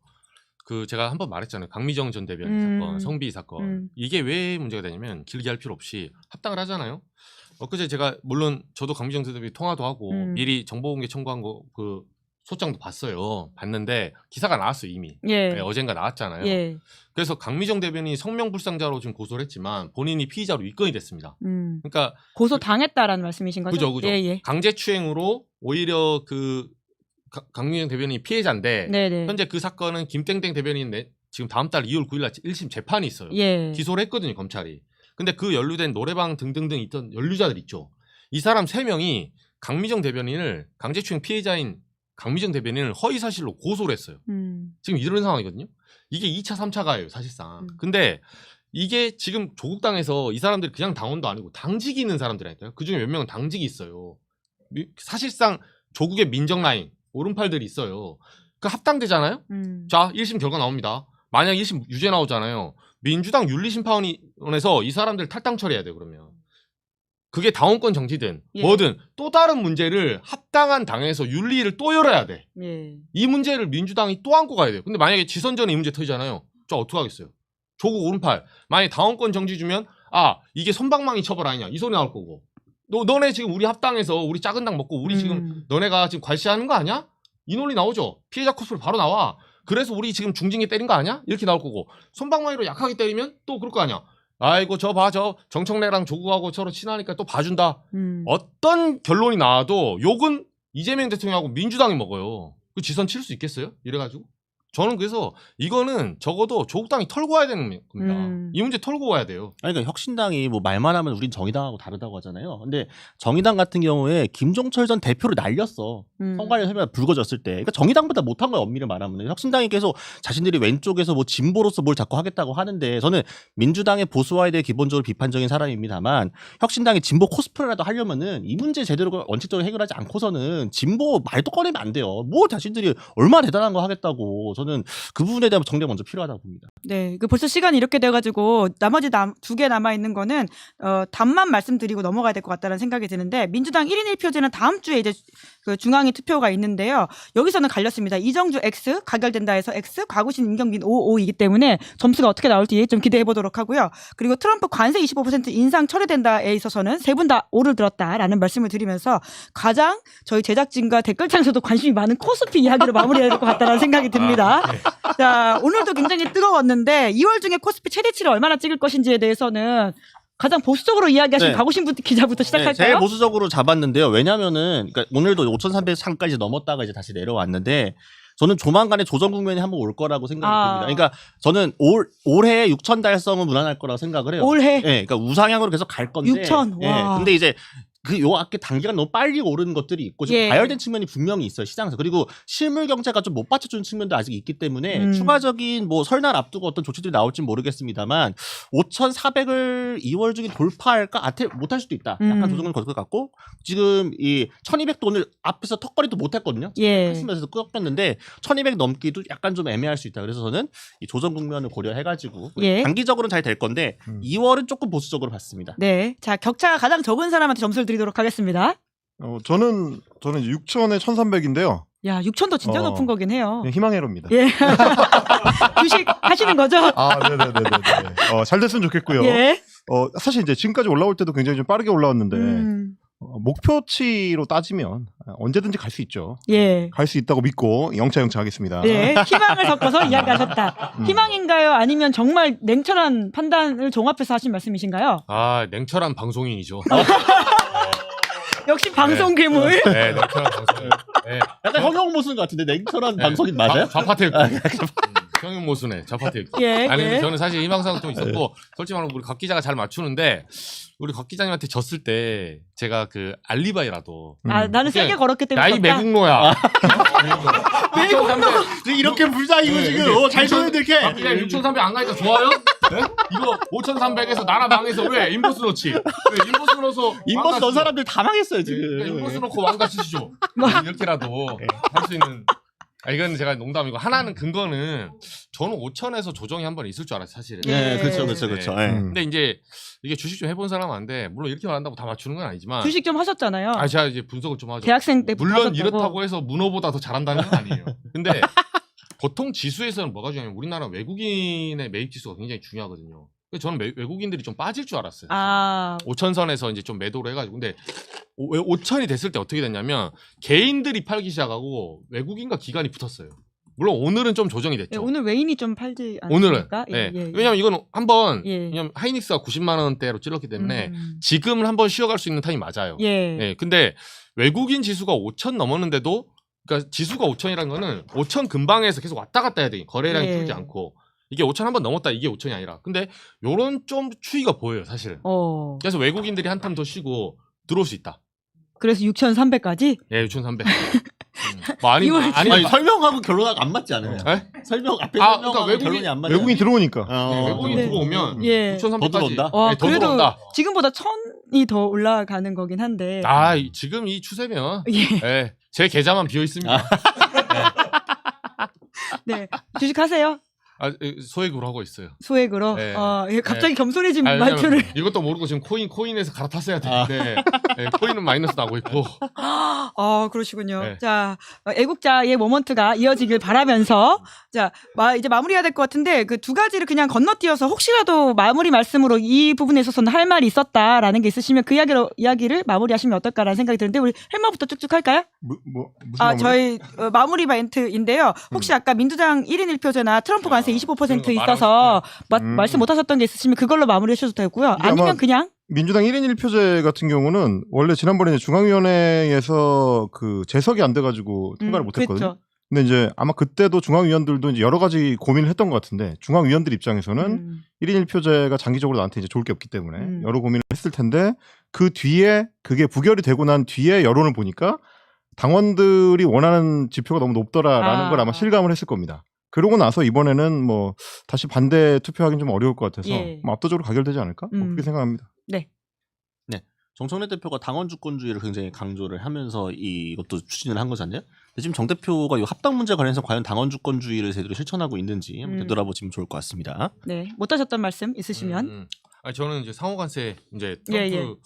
제가 한번 말했잖아요. 강미정 전 대변인 사건, 성비 사건. 이게 왜 문제가 되냐면 길게 할 필요 없이 합당을 하잖아요. 엊그제 제가 물론 저도 강미정 전 대변인 통화도 하고 미리 정보공개 청구한 거 소장도 봤는데 기사가 나왔어요 이미. 예. 네, 어젠가 나왔잖아요. 예. 그래서 강미정 대변인이 성명불상자로 지금 고소를 했지만 본인이 피의자로 입건이 됐습니다. 그러니까 고소 당했다라는 말씀이신 거죠? 그죠. 예. 강제추행으로 오히려 강미정 대변인이 피해자인데 네네. 현재 그 사건은 김땡땡 대변인 지금 다음 달 2월 9일 날 1심 재판이 있어요. 예. 기소를 했거든요 검찰이. 근데 그 연루된 노래방 등등등 있던 연루자들 있죠. 이 사람 3명이 강미정 대변인을 강제추행 피해자인 강미정 대변인을 허위사실로 고소를 했어요. 지금 이런 상황이거든요. 이게 2차, 3차 가예요, 사실상. 근데 이게 지금 조국당에서 이 사람들이 그냥 당원도 아니고 당직이 있는 사람들이라니까요. 그중에 몇 명은 당직이 있어요. 사실상 조국의 민정 라인, 오른팔들이 있어요. 합당되잖아요? 자, 1심 결과 나옵니다. 만약 1심 유죄 나오잖아요. 민주당 윤리심판원에서 이 사람들 탈당 처리해야 돼요, 그러면. 그게 당원권 정지든 뭐든 또 다른 문제를 합당한 당에서 윤리를 또 열어야 돼. 예. 이 문제를 민주당이 또 안고 가야 돼요. 근데 만약에 지선 전에 이 문제 터지잖아요. 저 어떡하겠어요? 조국 오른팔. 만약에 당원권 정지 주면 이게 솜방망이 처벌 아니냐 이 소리 나올 거고. 너네 지금 우리 합당에서 우리 작은 당 먹고 우리 지금 너네가 지금 괄시하는 거 아니야? 이 논리 나오죠. 피해자 코스프레 바로 나와. 그래서 우리 지금 중징계 때린 거 아니야? 이렇게 나올 거고. 솜방망이로 약하게 때리면 또 그럴 거 아니야. 아이고 저 정청래랑 조국하고 서로 친하니까 또 봐준다. 어떤 결론이 나와도 욕은 이재명 대통령하고 민주당이 먹어요. 그 지선 칠 수 있겠어요? 이래가지고 저는 그래서 이거는 적어도 조국당이 털고 와야 되는 겁니다. 이 문제 털고 와야 돼요. 그러니까 혁신당이 뭐 말만 하면 우린 정의당하고 다르다고 하잖아요. 근데 정의당 같은 경우에 김종철 전 대표를 날렸어. 선관위 설명이 불거졌을 때. 그러니까 정의당보다 못한 거예요. 엄밀히 말하면. 혁신당이 계속 자신들이 왼쪽에서 뭐 진보로서 뭘 자꾸 하겠다고 하는데 저는 민주당의 보수화에 대해 기본적으로 비판적인 사람입니다만 혁신당이 진보 코스프레라도 하려면은 이 문제 제대로 원칙적으로 해결하지 않고서는 진보 말도 꺼내면 안 돼요. 뭐 자신들이 얼마나 대단한 거 하겠다고. 저는 그 부분에 대한 정리가 먼저 필요하다고 봅니다. 네, 벌써 시간이 이렇게 돼가지고 나머지 2개 남아 있는 거는 답만 말씀드리고 넘어가야 될 것 같다는 생각이 드는데 민주당 1인 1표제는 다음 주에 이제 중앙위 투표가 있는데요. 여기서는 갈렸습니다. 이정주 X 가결된다 해서 X, 과구신 임경빈 5이기 때문에 점수가 어떻게 나올지 좀 기대해 보도록 하고요. 그리고 트럼프 관세 25% 인상 처리된다에 있어서는 세 분 다 오를 들었다라는 말씀을 드리면서 가장 저희 제작진과 댓글창에서도 관심이 많은 코스피 이야기로 마무리해야 될 것 같다는 생각이 듭니다. 자, 오늘도 굉장히 뜨거웠는데 2월 중에 코스피 최대치를 얼마나 찍을 것인지에 대해서는 가장 보수적으로 이야기하신 과구신 기자부터 시작할까요? 제일 보수적으로 잡았는데요. 왜냐면은 그러니까 오늘도 5,300상까지 넘었다가 이제 다시 내려왔는데 저는 조만간에 조정 국면이 한번 올 거라고 생각이 듭니다. 그러니까 저는 올해 6천 달성은 무난할 거라고 생각을 해요. 올해? 네, 그러니까 우상향으로 계속 갈 건데. 6천. 와. 근데 이제 요 앞에 단계가 너무 빨리 오르는 것들이 있고 지금 가열된 측면이 분명히 있어요 시장에서. 그리고 실물 경제가 좀 못 받쳐주는 측면도 아직 있기 때문에 추가적인 뭐 설날 앞두고 어떤 조치들이 나올지 모르겠습니다만 5,400을 2월 중에 돌파할까 못할 수도 있다. 약간 조정을 걸 것 같고 지금 이 1,200도 오늘 앞에서 턱걸이도 못했거든요. 했으면서 꺾였는데 1,200 넘기도 약간 좀 애매할 수 있다. 그래서 저는 이 조정 국면을 고려해가지고 단기적으로는 잘 될 건데 2월은 조금 보수적으로 봤습니다. 네, 자 격차가 가장 적은 사람한테 점수를 드리도록 하겠습니다. 저는 이제 6천에 1,300인데요. 야, 6천도 진짜 높은 거긴 해요. 희망회로입니다. 예. 주식 하시는 거죠? 네네네네. 잘 됐으면 좋겠고요. 사실 이제 지금까지 올라올 때도 굉장히 좀 빠르게 올라왔는데 목표치로 따지면 언제든지 갈 수 있죠. 예. 갈 수 있다고 믿고 영차 하겠습니다. 네, 희망을 섞어서 이야기하셨다. 희망인가요? 아니면 정말 냉철한 판단을 종합해서 하신 말씀이신가요? 아, 냉철한 방송인이죠. 역시 방송 괴물. 네, 냉철한 방송인. 네. 약간 형용 모순 같은데 냉철한 방송인 맞아요? 좌파택. 형용 모순에 좌파택. 예, 아니 근데 예. 저는 사실 희망사항 좀 있었고 솔직히 말하면 우리 곽 기자가 잘 맞추는데 우리 곽 기자님한테 졌을 때 제가 그 알리바이라도 아, 나는 세게 걸었기 때문에. 나이 졌다. 매국노야. 이렇게 불자이고 지금 잘 쏘는데 이렇게. 곽 기자님 6,300 안 가니까 좋아요? 네? 이거 5,300에서 나라 망해서 왜 인버스 넣지? 왜 인버스 넣어서 인버스 넣은 사람들 다 망했어요 네, 지금. 인버스 넣고 왕가 치시죠. 이렇게라도 할 수 있는. 아 이건 제가 농담이고 하나는 근거는 저는 5천에서 조정이 한 번 있을 줄 알았어요 사실은. 네, 그렇죠. 네. 근데 이제 이게 주식 좀 해본 사람은 안돼. 물론 이렇게 말한다고 다 맞추는 건 아니지만. 주식 좀 하셨잖아요. 아 제가 이제 분석을 좀 하죠. 대학생 때 물론 하셨다고. 이렇다고 해서 문어보다 더 잘한다는 건 아니에요. 근데 보통 지수에서는 뭐가 중요하냐면 우리나라 외국인의 매입 지수가 굉장히 중요하거든요. 그래서 저는 외국인들이 좀 빠질 줄 알았어요. 아, 5천선에서 이제 좀 매도를 해가지고 근데 5천이 됐을 때 어떻게 됐냐면 개인들이 팔기 시작하고 외국인과 기관이 붙었어요. 물론 오늘은 좀 조정이 됐죠. 예, 오늘 외인이 좀 팔지 오늘은. 않습니까? 예. 예. 왜냐면 이건 한번 예. 왜냐면 하이닉스가 90만 원대로 찔렀기 때문에 지금은 한번 쉬어갈 수 있는 타임이 맞아요. 예. 예. 근데 외국인 지수가 5천 넘었는데도 그러니까 지수가 5천이라는 거는 5천 근방에서 계속 왔다 갔다 해야 돼. 거래량이 예. 줄지 않고. 이게 5천 한번 넘었다 이게 5천이 아니라. 근데 요런 좀 추이가 보여요, 사실. 그래서 외국인들이 한 탐 더 쉬고 들어올 수 있다. 그래서 6,300까지? 예, 6,300. 뭐 아니, 이걸 아니 설명하고 결론하고 안 맞지 않아요? 에? 설명 앞에 아, 설명하고 그러니까 결론이 안 맞아요. 외국인 들어오니까. 외국인 네. 들어오면 예. 6,300까지 더 들어온다? 와, 더 그래도 들어온다. 지금보다 1,000이 더 올라가는 거긴 한데. 아, 지금 이 추세면 예. 예, 제 계좌만 비어 있습니다. 네. 주식 하세요? 아, 소액으로 하고 있어요. 소액으로. 네. 예, 갑자기 겸손해진 아니, 왜냐면 말투를. 이것도 모르고 지금 코인에서 갈아탔어야 되는데 예, 코인은 마이너스 나고 있고. 아, 그러시군요. 네. 자, 애국자의 모먼트가 이어지길 바라면서 자, 이제 마무리해야 될 것 같은데 그 두 가지를 그냥 건너뛰어서 혹시라도 마무리 말씀으로 이 부분에 있어서는 할 말이 있었다라는 게 있으시면 그 이야기를 마무리하시면 어떨까라는 생각이 드는데 우리 헬마부터 쭉쭉 할까요? 무슨 아, 마무리? 저희 마무리 멘트인데요. 혹시 아까 민주당 1인 1표제나 트럼프 관세 25% 그런 거 있어서 말씀 못 하셨던 게 있으시면 그걸로 마무리 하셔도 되고요. 이게 아니면 아마 그냥 민주당 1인 1표제 같은 경우는 원래 지난번에 이제 중앙위원회에서 그 재석이 안 돼가지고 통과를 못했거든요. 그렇죠. 근데 이제 아마 그때도 중앙위원들도 이제 여러 가지 고민을 했던 것 같은데 중앙위원들 입장에서는 1인 1표제가 장기적으로 나한테 이제 좋을 게 없기 때문에 여러 고민을 했을 텐데 그 뒤에 그게 부결이 되고 난 뒤에 여론을 보니까 당원들이 원하는 지표가 너무 높더라라는 걸 아마 실감을 했을 겁니다. 그러고 나서 이번에는 뭐 다시 반대 투표하기는 좀 어려울 것 같아서 예. 뭐 압도적으로 가결되지 않을까? 뭐 그렇게 생각합니다. 정청래 대표가 당원 주권주의를 굉장히 강조를 하면서 이것도 추진을 한 거잖아요. 근데 지금 정 대표가 이 합당 문제 관련해서 과연 당원 주권주의를 제대로 실천하고 있는지 한번 되돌아보시면 좋을 것 같습니다. 네, 못 하셨던 말씀 있으시면 아니, 저는 이제 상호관세 이제 예, 트럼프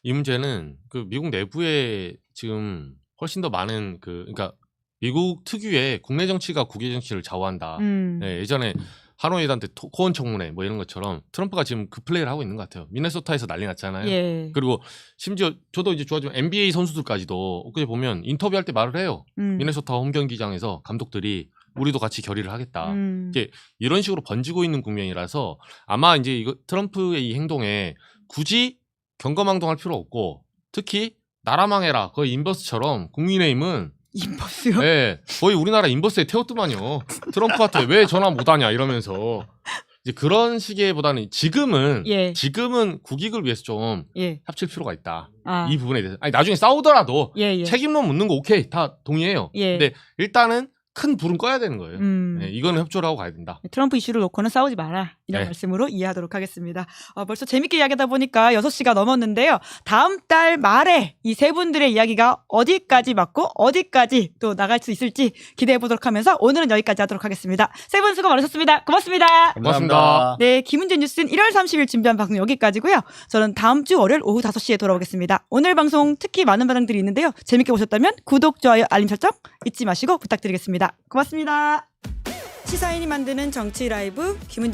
이 문제는 그 미국 내부에 지금 훨씬 더 많은 그러니까 미국 특유의 국내 정치가 국외 정치를 좌우한다. 네, 예전에 하노이단 때 코언 청문회 뭐 이런 것처럼 트럼프가 지금 그 플레이를 하고 있는 것 같아요. 미네소타에서 난리 났잖아요. 예. 그리고 심지어 저도 이제 좋아지만 NBA 선수들까지도 엊그제 보면 인터뷰할 때 말을 해요. 미네소타 홈 경기장에서 감독들이 우리도 같이 결의를 하겠다. 이제 이런 식으로 번지고 있는 국면이라서 아마 이제 이거 트럼프의 이 행동에 굳이 경거망동할 필요 없고 특히 나라 망해라 거의 인버스처럼 국민의힘은 인버스요? 네, 거의 우리나라 인버스에 태웠더만요. 트럼프한테 왜 전화 못하냐 이러면서 이제 그런 시기보다는 지금은 국익을 위해서 좀 합칠 필요가 있다. 이 부분에 대해서 아니 나중에 싸우더라도 책임론 묻는 거 오케이 다 동의해요. 근데 일단은 큰 불은 꺼야 되는 거예요. 네, 이거는 협조를 하고 가야 된다. 트럼프 이슈를 놓고는 싸우지 마라. 이런 말씀으로 이해하도록 하겠습니다. 벌써 재밌게 이야기하다 보니까 6시가 넘었는데요. 다음 달 말에 이 세 분들의 이야기가 어디까지 맞고 어디까지 또 나갈 수 있을지 기대해 보도록 하면서 오늘은 여기까지 하도록 하겠습니다. 세 분 수고 많으셨습니다. 고맙습니다. 고맙습니다. 네, 김은재 뉴스는 1월 30일 준비한 방송 여기까지고요. 저는 다음 주 월요일 오후 5시에 돌아오겠습니다. 오늘 방송 특히 많은 반응들이 있는데요. 재밌게 보셨다면 구독, 좋아요, 알림 설정 잊지 마시고 부탁드리겠습니다. 고맙습니다. 시사인이 만드는 정치 라이브 김은재